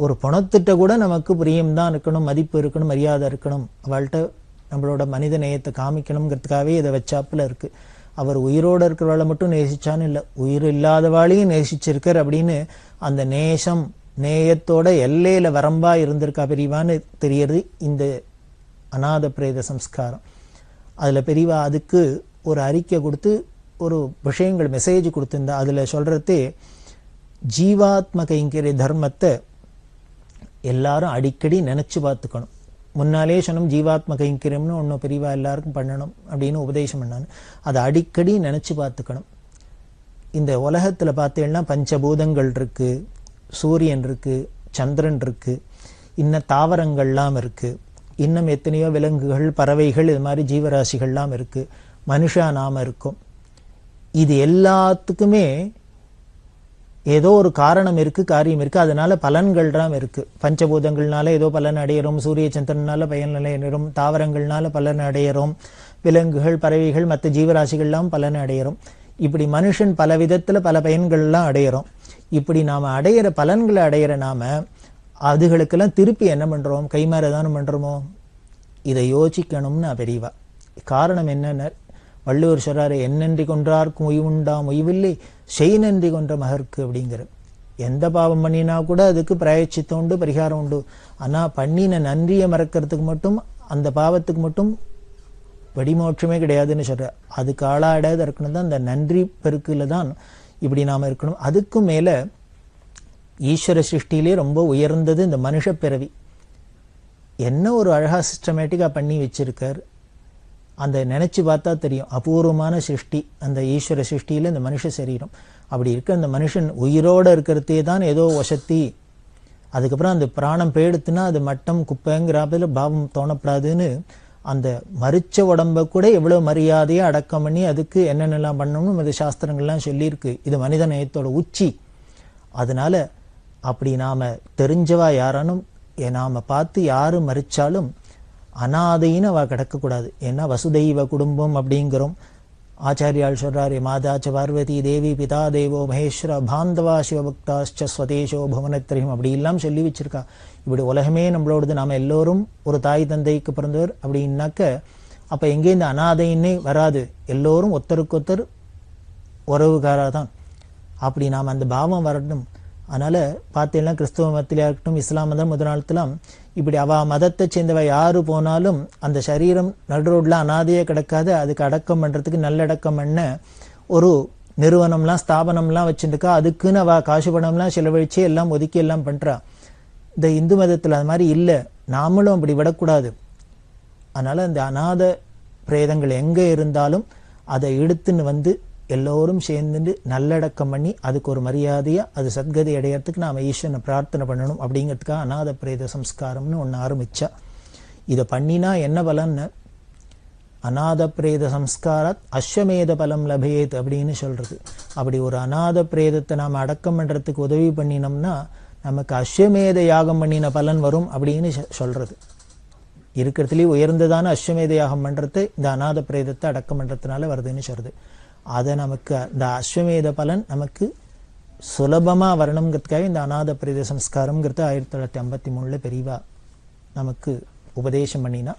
E: ஒரு பணத்திட்ட கூட நமக்கு பிரியம்தான் இருக்கணும், மதிப்பு இருக்கணும், மரியாதை இருக்கணும், அவள்கிட்ட நம்மளோட மனித நேயத்தை காமிக்கணுங்கிறதுக்காகவே இதை வச்சாப்புல இருக்கு. அவர் உயிரோடு இருக்கிறவாளை மட்டும் நேசிச்சான்னு இல்லை, உயிர் இல்லாதவாளையும் நேசிச்சிருக்கார் அப்படின்னு அந்த நேசம் நேயத்தோட எல்லையில வரம்பா இருந்திருக்கா பெரியவான்னு தெரியறது இந்த அநாத பிரேத சம்ஸ்காரம். அதுல பெரியவா அதுக்கு ஒரு அறிக்கை கொடுத்து ஒரு விஷயங்கள் மெசேஜ் கொடுத்திருந்தா. அதுல சொல்றதே ஜீவாத்ம கைங்கரிய தர்மத்தை எல்லாரும் அடிக்கடி நினைச்சு பார்த்துக்கணும். முன்னாலே சொன்னோம் ஜீவாத்ம கைங்கரியம்னு ஒன்றும் பெரியவா எல்லாருக்கும் பண்ணணும் அப்படின்னு உபதேசம் பண்ணான்னு. அதை அடிக்கடி நினைச்சு பார்த்துக்கணும். இந்த உலகத்துல பார்த்தீங்கன்னா பஞ்சபூதங்கள் இருக்கு, சூரியன் இருக்கு, சந்திரன் இருக்கு, இன்னும் தாவரங்கள்லாம் இருக்கு, இன்னும் எத்தனையோ விலங்குகள், பறவைகள், இது மாதிரி ஜீவராசிகள்லாம் இருக்கு, மனுஷா நாம இருக்கும். இது எல்லாத்துக்குமே ஏதோ ஒரு காரணம் இருக்கு, காரியம் இருக்கு, அதனால பலன்கள்லாம் இருக்கு. பஞ்சபூதங்கள்னால ஏதோ பலன் அடையிறோம், சூரிய சந்திரனால பயன் அடையிறோம், தாவரங்கள்னால பலன் அடையிறோம், விலங்குகள், பறவைகள், மற்ற ஜீவராசிகள்லாம் பலன் அடையிறோம். இப்படி மனுஷன் பல விதத்துல பல பயன்கள்லாம் அடையிறோம். இப்படி நாம அடையிற பலன்களை அடையிற நாம அதுகளுக்கெல்லாம் திருப்பி என்ன பண்றோம்? கைமாறதானம் பண்றோமோ? இதை யோசிக்கணும்னு பெரியவா. காரணம் என்னன்னு வள்ளுவர் சொல்றாரு, என்னன்றி கொன்றார்க்கும் உய்வுண்டாம் உய்வில்லை, செய் நன்றி கொன்ற மகருக்கு அப்படிங்கிற. எந்த பாவம் பண்ணினா கூட அதுக்கு பிராயச்சித்தம் உண்டு, பரிகாரம் உண்டு. ஆனா பண்ணின நன்றியை மறக்கிறதுக்கு மட்டும், அந்த பாவத்துக்கு மட்டும் வெடிமோட்சமே கிடையாதுன்னு சொல்ற. அதுக்கு ஆளாடாத இருக்கணும் தான் அந்த நன்றி பெருக்குல தான் இப்படி நாம இருக்கணும். அதுக்கும் மேல ஈஸ்வர சிருஷ்டியிலே ரொம்ப உயர்ந்தது இந்த மனுஷ பிறவி. என்ன ஒரு அழகா சிஸ்டமேட்டிக்கா பண்ணி வச்சிருக்கார். அந்த நினைச்சு பார்த்தா தெரியும், அபூர்வமான சிருஷ்டி அந்த ஈஸ்வர சிருஷ்டியில இந்த மனுஷ சரீரம். அப்படி இருக்க அந்த மனுஷன் உயிரோட இருக்கிறதே தான் ஏதோ வசத்தி. அதுக்கப்புறம் அந்த பிராணம் போயிடுத்துனா அது மட்டம் குப்பைங்கிறாப்புல பாவம் தோணப்படாதுன்னு அந்த மரிச்ச உடம்ப கூட எவ்வளவு மரியாதையா அடக்கம் பண்ணி அதுக்கு என்னென்னலாம் பண்ணணும்னு அது சாஸ்திரங்கள்லாம் சொல்லியிருக்கு. இது மனித நேயத்தோட உச்சி. அதனால அப்படி நாம தெரிஞ்சவா யாரானும் நாம பார்த்து யாரு மறிச்சாலும் அனாதைன்னு அவ கிடக்கக்கூடாது. ஏன்னா வசுதெய்வ குடும்பம் அப்படிங்கிறோம். ஆச்சாரியால் சொல்றாரு, மாதாச்ச பார்வதி தேவி பிதா தேவோ மகேஸ்வர பாந்தவா சிவபக்தாச்ச ஸ்வதேஷோ புவனத்ரியம் அப்படி எல்லாம் சொல்லி வச்சிருக்கா. இப்படி உலகமே நம்மளோடது, நாம எல்லோரும் ஒரு தாய் தந்தைக்கு பிறந்தவர் அப்படின்னாக்க அப்ப எங்கே இந்த அனாதைன்னே வராது. எல்லோரும் ஒருத்தருக்கொத்தர் உறவுகாரதான். அப்படி நாம் அந்த பாவம் வரணும். அதனால பார்த்தீங்கன்னா கிறிஸ்துவ மதத்திலே இருக்கட்டும், இஸ்லாம் மதம் முதலாளத்திலாம் இப்படி அவ மதத்தை சேர்ந்தவ யாரு போனாலும் அந்த சரீரம் நடு ரோட்ல அனாதையே கிடக்காது. அதுக்கு அடக்கம் பண்றதுக்கு நல்லடக்கம் பண்ண ஒரு நிறுவனம்லாம் ஸ்தாபனம்லாம் வச்சுருக்கா. அதுக்குன்னு அவ காசு பணம்லாம் செலவழிச்சு எல்லாம் ஒதுக்கி எல்லாம் பண்றா. இந்த இந்து மதத்துல அது மாதிரி இல்லை. நாமளும் அப்படி விடக்கூடாது. அதனால இந்த அநாத பிரேதங்கள் எங்க இருந்தாலும் அதை எடுத்துன்னு வந்து எல்லோரும் சேர்ந்துட்டு நல்லடக்கம் பண்ணி அதுக்கு ஒரு மரியாதையா அது சத்கதி அடையறதுக்கு நாம ஈஸ்வரனை பிரார்த்தனை பண்ணணும். அப்படிங்கிறதுக்காக அநாத பிரேத சம்ஸ்காரம்னு ஒன்று ஆரம்பிச்சா. இதை பண்ணினா என்ன பலன்னு, அநாத பிரேத சம்ஸ்காரத் அஸ்வமேத பலம் லபேத் அப்படின்னு சொல்றது. அப்படி ஒரு அநாத பிரேதத்தை நாம அடக்கம் பண்றதுக்கு உதவி பண்ணினோம்னா நமக்கு அஸ்வமேத யாகம் பண்ணின பலன் வரும் அப்படின்னு சொல்றது. இருக்கிறதுலேயே உயர்ந்ததான அஸ்வமேத யாகம் பண்றது இந்த அநாத பிரேதத்தை அடக்கம் பண்றதுனால வருதுன்னு சொல்றது. அதை நமக்கு இந்த அஸ்வமேத பலன் நமக்கு சுலபமா வரணுங்கிறதுக்காக இந்த அநாத பிரேத சம்ஸ்காரம்ங்கிறது 1953 பெரியவா நமக்கு உபதேசம் பண்ணினா.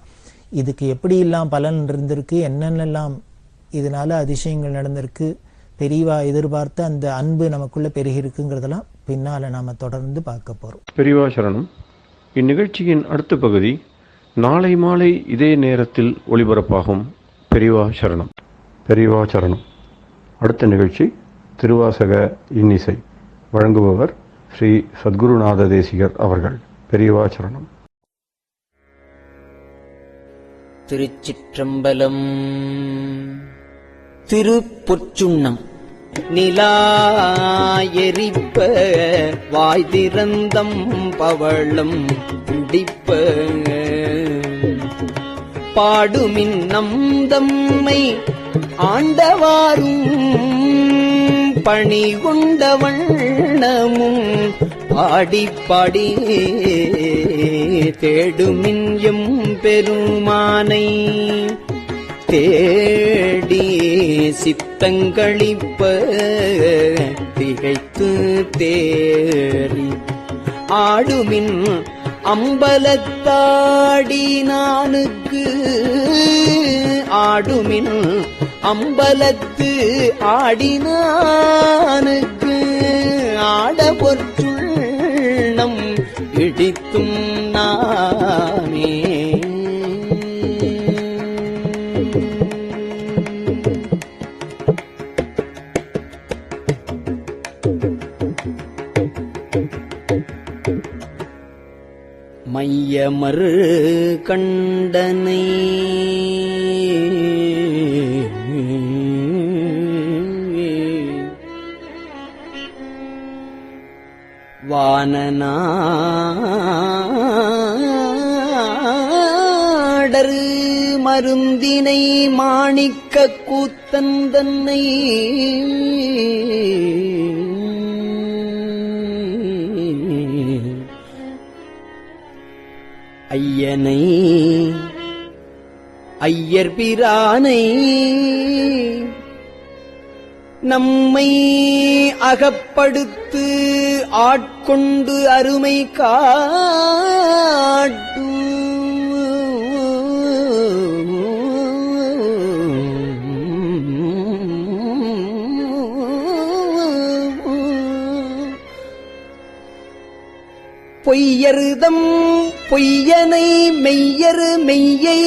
E: இதுக்கு எப்படி எல்லாம் பலன் இருந்திருக்கு, என்னென்னலாம் இதனால அதிசயங்கள் நடந்திருக்கு, பெரியவா எதிர்பார்த்த அந்த அன்பு நமக்குள்ள பெருகி இருக்குங்கிறதெல்லாம் பின்னால நாம தொடர்ந்து பார்க்க போறோம்.
A: பெரியவா சரணம். இந்நிகழ்ச்சியின் அடுத்த பகுதி நாளை மாலை இதே நேரத்தில் ஒளிபரப்பாகும். பெரியவா சரணம். பெரியவா சரணம். அடுத்த நிகழ்ச்சி திருவாசக இன்னிசை. வழங்குபவர் ஸ்ரீ சத்குருநாத தேசிகர் அவர்கள். பெரியவா சரணம்.
F: திருச்சிற்றம்பலம். திருப்பொற்சுண்ணம் நிலா எரிப்ப வாய் திறந்தம் பவளம் குடிப்ப பாடுமின் நம் தம்மை ஆண்டவாரும் பணி கொண்ட வண்ணமும் பாடி பாடி தேடுமின் எம் பெருமானை தேடி சித்தங்களிப்ப திகைத்து தேறி ஆடுமின் அம்பலத்தாடினானுக்கு ஆடுமின் அம்பலத்து ஆடினானுக்கு ஆட பொற்றுள்ளம் இடித்தும் நாமே மையமறு கண்டனை வானநாடரு மருந்தினை மாணிக்க கூத்தந்தன்னை ஐயனை ஐயர் பிரானை நம்மை அகப்படுத்து ஆட்கொண்டு அருமை காட்டு பொய்யருதம் பொய்யனை மெய்யரு மெய்யை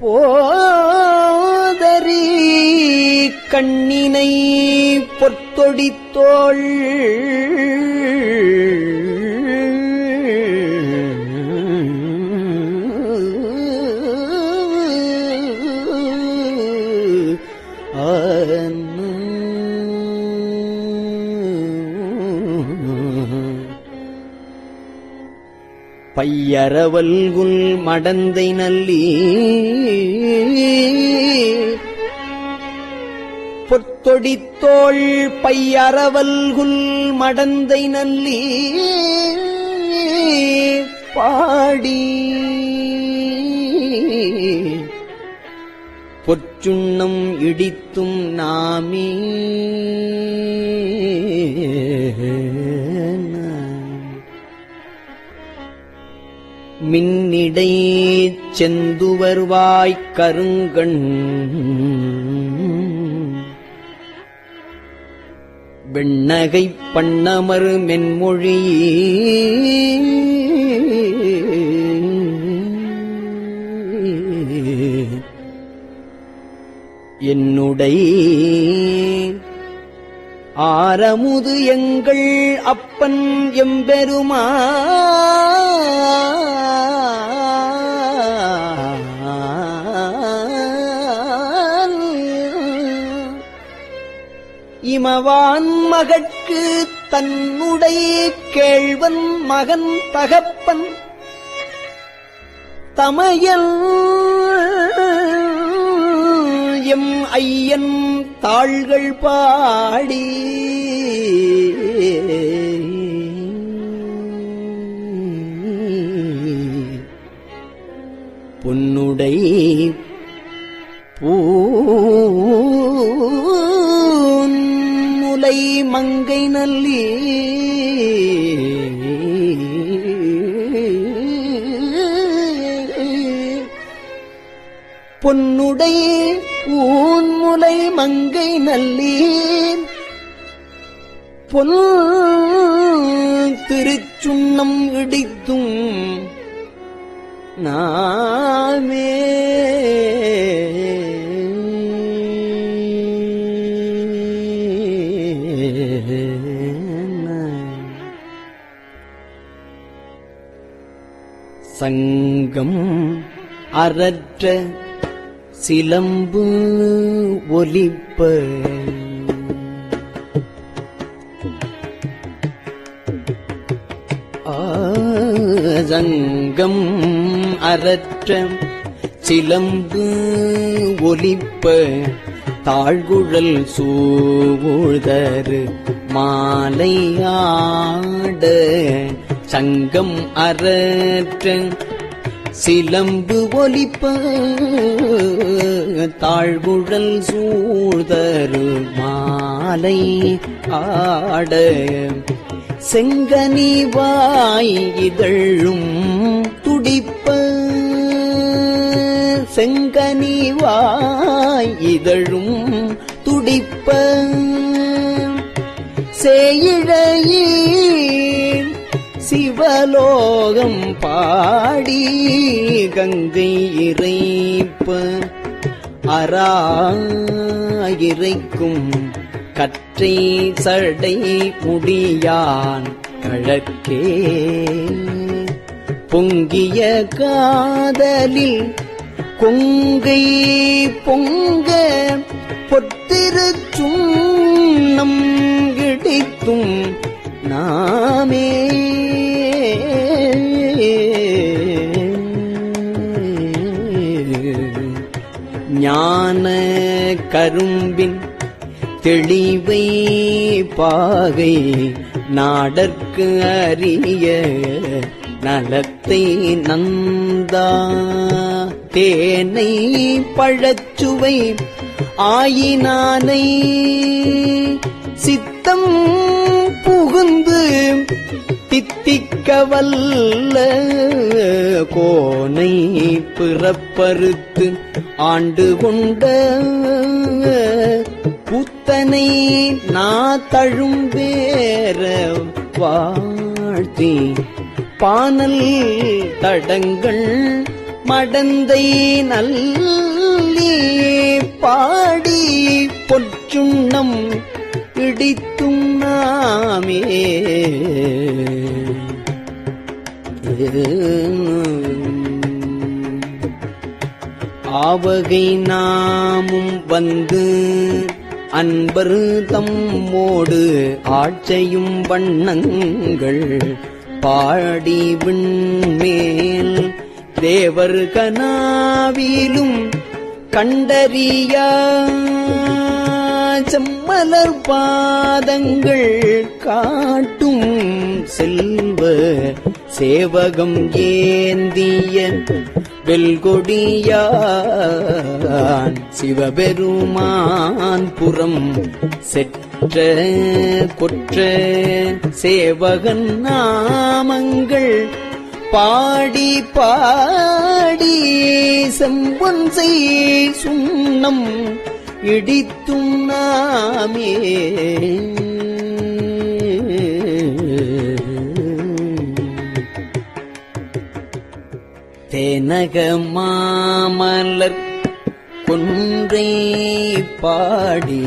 F: போதரி கண்ணினை பொற்தொடித்தோள் பையரவல்குல் மடந்தை நல்லி பொற்தொடித்தோள் பையரவல்குல் மடந்தை நல்லி பாடி பொற்றுண்ணம் இடித்தும் நாமே மின்னிடை செந்துவர்வாய்க் கருங்கண் வெண்ணகைப் பண்ணமர் மென்மொழி என்னுடை ஆரமுது எங்கள் அப்பன் எம்பெருமான் இமவான் மகட்கு தன்னுடைய கேழ்வன் மகன் தகப்பன் தமையல் எம் ஐயன் தாள்கள் பாடி பொன்னுடை பூமுலை மங்கை நல்லி பொன்னுடை ஊன்முலை மங்கை நல்லீர் பொன் திருச்சுண்ணம் இடித்தும் நாமே சங்கம் அரற்ற சிலம்பு ஒலிப்ப சங்கம் அரற்ற சிலம்பு ஒலிப்ப தாழ்குழல் சூழ்தரு மாலையாட சங்கம் அரற்ற சிலம்பு ஒலிப்ப தாழ்குழல் சூழ்தரு மாலை ஆட செங்கனிவாய் இதழும் துடிப்ப செங்கனிவாய் இதழும் துடிப்ப சேயிழையீர் சிவலோகம் பாடி கங்கை இறைப்ப அராயிரைக்கும் கற்றை சடை முடியான் கழற்கே பொங்கிய காதலில் கொங்கை பொங்க பொத்திருச்சும் கிடைத்தும் நாமே ஞான கரும்பின் தெளிவை பாகை நாடற்கு அறிய நலத்தை நந்தா தேனை பழச்சுவை ஆயினானை சித்தம் புகுந்து தித்திக்க வல்ல கோனை பிறப்பறுத்து ஆண்டு கொண்ட புத்தனை நாத்தழும் வேற வாழ்த்தி பானல் தடங்கள் மடந்தை நல்லி பாடி பொற்சுண்ணம் இடித்தும் நாமே ஆவகை நாமும் வந்து அன்பர் தம்மோடு ஆட்சையும் வண்ணங்கள் பாடி விண்மேல் தேவர் கனாவிலும் கண்டறியா செம்மலர் பாதங்கள் காட்டும் செல்வ சேவகம் ஏந்திய வெல்கொடியான் சிவபெருமான் புறம் செற்ற கொற்ற சேவகன் நாமங்கள் பாடி பாடி செம்பொன் செய் சுண்ணம் இடித்தும் நாமே தேனக மாமலர் கொன்றை பாடி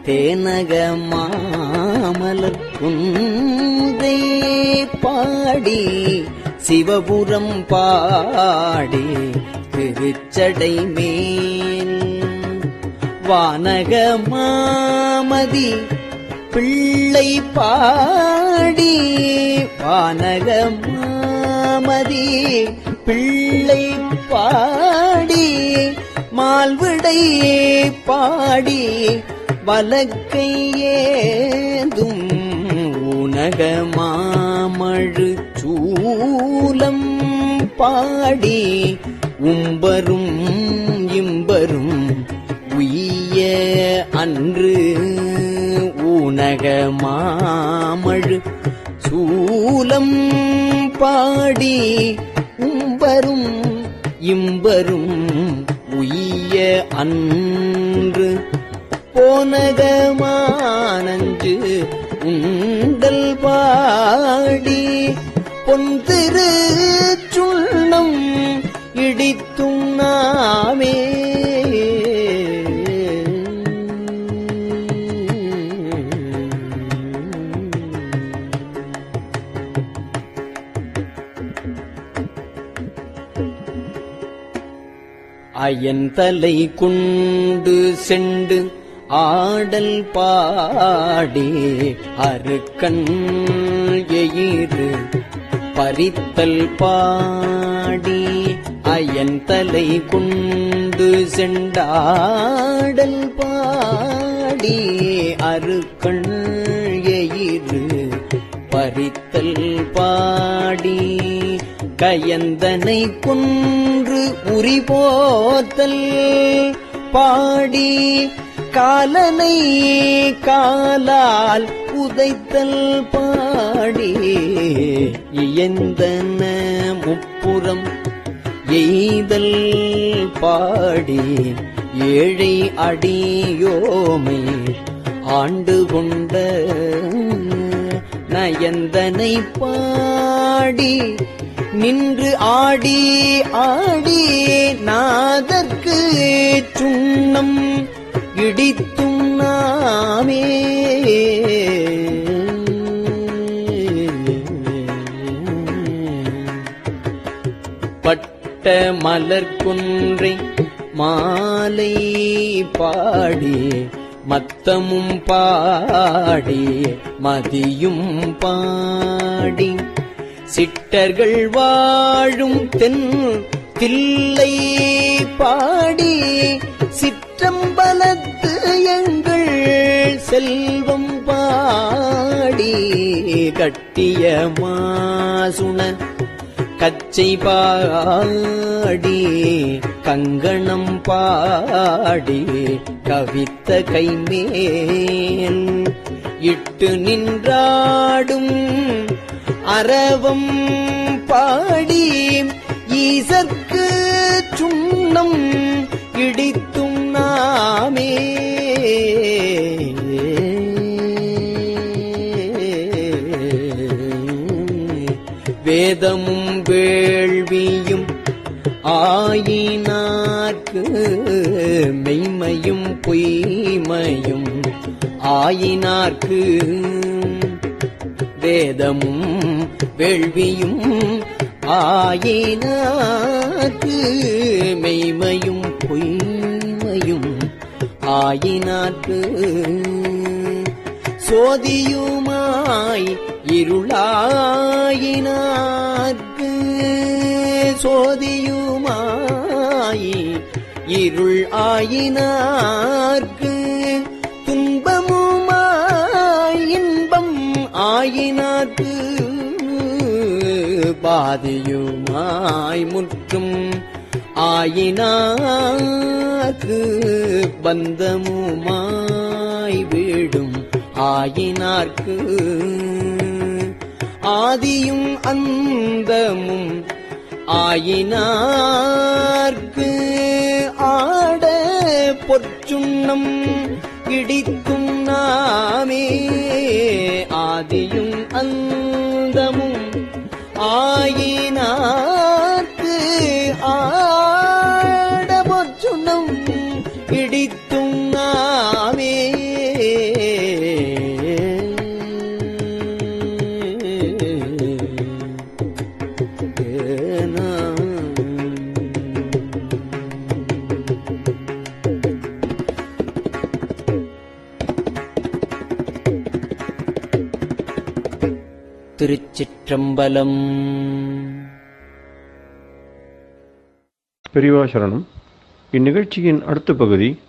F: தேனக மாமலர் கொன்றை பாடி சிவபுரம் பாடி திருச்சடை மேல் வானக மாமதி பிள்ளை பாடி வானக மாமதி பிள்ளை பாடி மால்விடை பாடி வலக்கை ஏந்தும் ஊனக மாமழு சூலம் பாடி உம்பரும் இம்பரும் உய்ய அன்று ஊனக மாமழு சூலம் பாடி உம்பரும் இம்பரும் உய்ய அன்று போனகமானஞ்சு உண்டல் பாடி பொன்திரு சுண்ணம் இடித்தும் நாமே அயன் தலை கொண்டு செண்டு ஆடல் பாடி அருக்கண் எயிறு பறித்தல் பாடி அயன் தலை கொண்டு செண்டாடல் பாடி அருக்கண் எயிறு பறித்தல் பாடி கயந்தனை கொன்று உரிபோத்தல் பாடி காலனை காலால் உதைத்தல் பாடி இயந்தன முப்புறம் எய்தல் பாடி ஏழை அடியோமை ஆண்டு கொண்ட நயந்தனை பாடி நின்று ஆடி ஆடி நாதற்கு சுண்ணம் இடித்தும் நாமே பட்ட மலர் குன்றை மாலை பாடி மத்தமும் பாடி மதியும் பாடி சிட்டர்கள் வாழும் தென் தில்லை பாடி சிற்றம்பலத்து எங்கள் செல்வம் பாடி கட்டிய மாசுண கச்சை பாடி கங்கணம் பாடி கவித்த கைமேல் இட்டு நின்றாடும் அரவம் பாடி ஈசற்கு சுண்ணம் இடித்தும் நாமே வேதமும் வேள்வியும் ஆயினார்க்கு மெய்மையும் பொய்மையும் ஆயினார்க்கு வேதமும் வேள்வியும் ஆயினார்க்கு மெய்மையும் பொய்மையும் ஆயினார்க்கு சோதியுமாய் இருளாயினார்க்கு சோதியுமாய் இருள் ஆயினார்க்கு துன்பமுமாய் இன்பம் ஆயினார்க்கு பாதியுமாய் முற்றும் ஆயினார்க்கு பந்தமுமாய் வீடும் ஆயினார்க்கு ஆதியும் அந்தமும் ஆயினார்க்கு ஆட பொற்சுண்ணம் இடிக்கும் நாமே ஆதியும் அந்தமும் ஆயினார்க்கு ஆட பொற்சுண்ணம் இடித்தும் நாமே திருச்சிற்றம்பலம்.
A: பெரியவா சரணம். இந்நிகழ்ச்சியின் அடுத்த பகுதி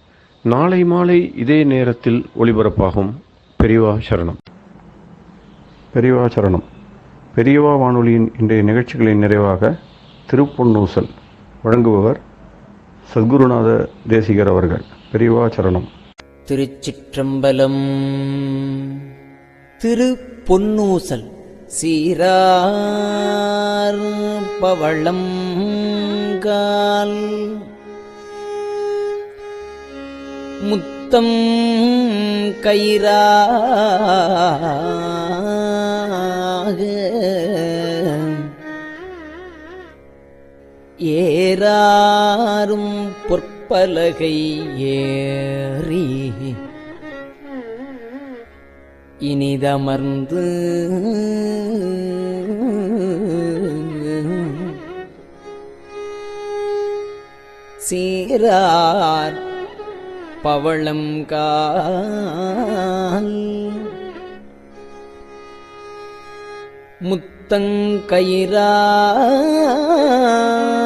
A: நாளை மாலை இதே நேரத்தில் ஒளிபரப்பாகும். பெரியவா சரணம். பெரியவா சரணம். பெரியவா வானொலியின் இன்றைய நிகழ்ச்சிகளின் நிறைவாக திருப்பொன்னூசல் வழங்குபவர் சத்குருநாத தேசிகர் அவர்கள். பெரியவா சரணம்.
F: திருச்சிற்றம்பலம். திருப்பொன்னூசல் சீரார் பவளம் கால் முத்தம் கயிறாக ஏறாரும் பொற்பலகை ஏறி இனிதமர்ந்து சீரார் பவளம் கால்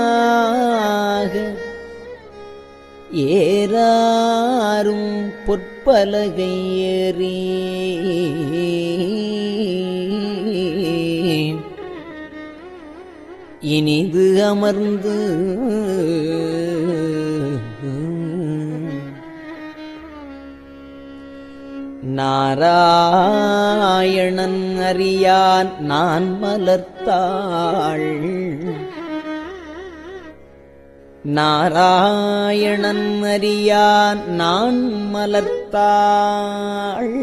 F: முத்தங்கயிறாக ஏறாரும் பொற்பலகை ஏறி இனிது அமர்ந்து நாராயணன் அறியான் நான் மலர்த்தாள். நாராயணன் அறியான் நான் மலர்த்தாள்.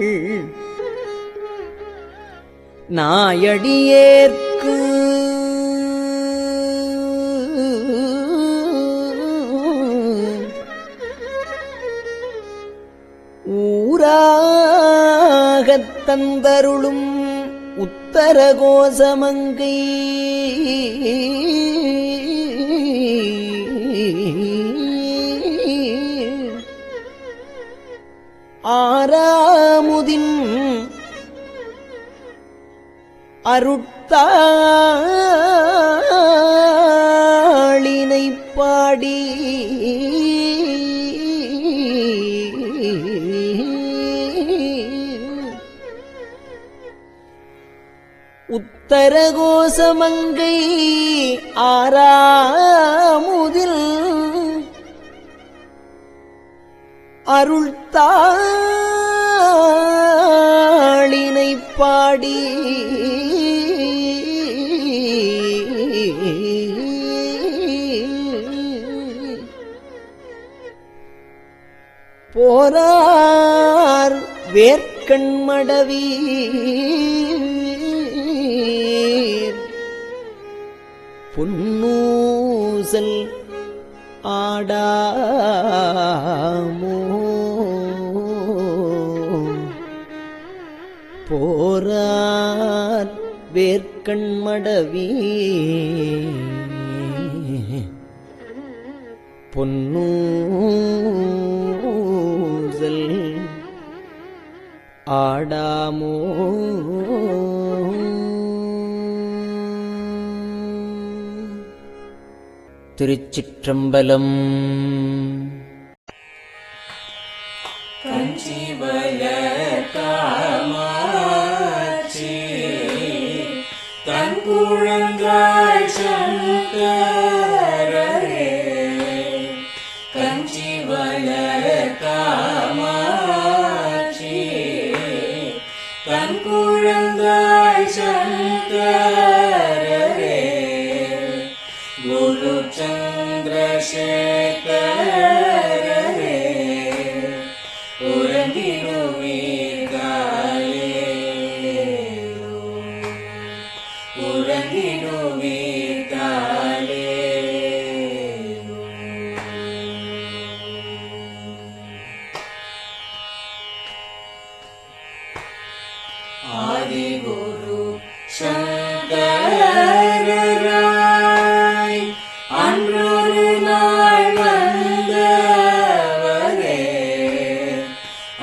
F: நாயடியேற்கு ஊராகத் தந்தருளும் உத்தர கோசமங்கை ஆராமுதின் அருட்தாளினைப் பாடி உத்தர கோசமங்கை ஆராமுதில் அருள்தாளினைப் பாடி போரார் வேர்க்கண்மடவீர் பொன்னூசல் ஆடாமோ போரார் வேர்க்கண்மடவீர் பொன்னூசல் ஆடாமோ. திருச்சிற்றம்பலம்.
G: தன் குழந்தாய் சங்கரரே கஞ்சி வளர் காமாட்சி தன் குழந்தாய் சங்கரரே குரு சந்திரசேகரரே உறங்கிடுவீர்களே உறங்கிடுவீர்களே. ஆதிகுரு சங்கரராய் அன்றொரு நாள் வந்தவரே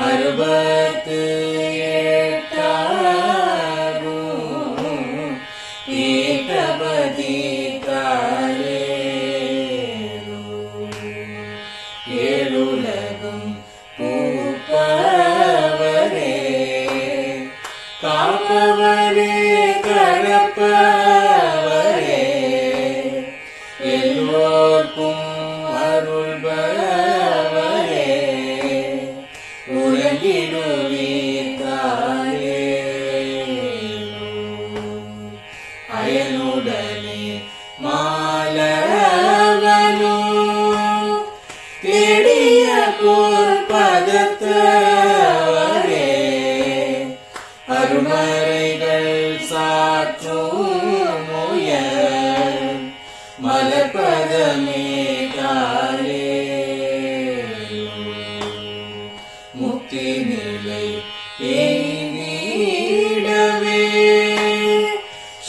G: அறுபத்து எட்டாகும் ஏகபதி காலேரோ ஏழுலகும் பூப்பவரே காப்பவரே கடப்பவரே எல்லோர்க்கும் அருள்பவரே உறங்கிடுவீர்களே அயனுடனே மாலவனோ தேடிய போர் பதத்தவரே அருமறைகள் சாற்றும் முயல் மலர்பதமே காலே முக்தி நிலை எய்திடவே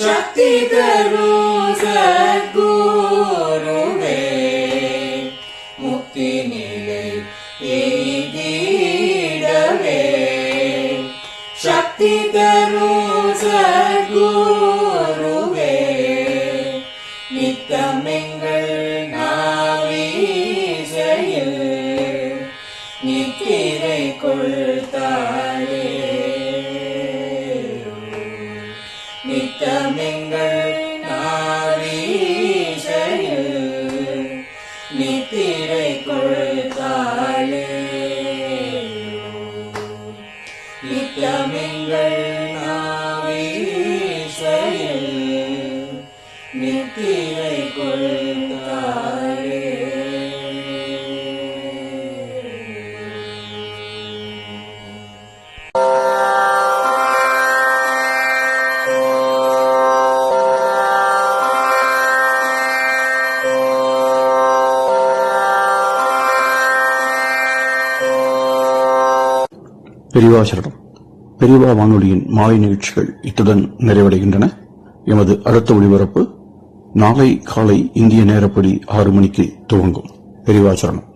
G: சக்தி தரும் சத்குருவே முக்தி நிலை எய்திடவே சக்தி தரும் சத்குருவே நித்தமெங்கள் நாவீசையில் நித்திரை கொள்தாளே நித்தமெங்கள் நாவீசையில் நித்திரை கொள்தாளே எங்கள் நாவீஸ்வரில் நித்திரை கொள்தாயே.
A: பெரியவா சரணம். பெரியவா வானொலியின் மாலை நிகழ்ச்சிகள் இத்துடன் நிறைவடைகின்றன. எமது அடுத்த ஒளிபரப்பு நாளை காலை இந்திய நேரப்படி 6 மணிக்கு துவங்கும். பெரியவா சரணம்.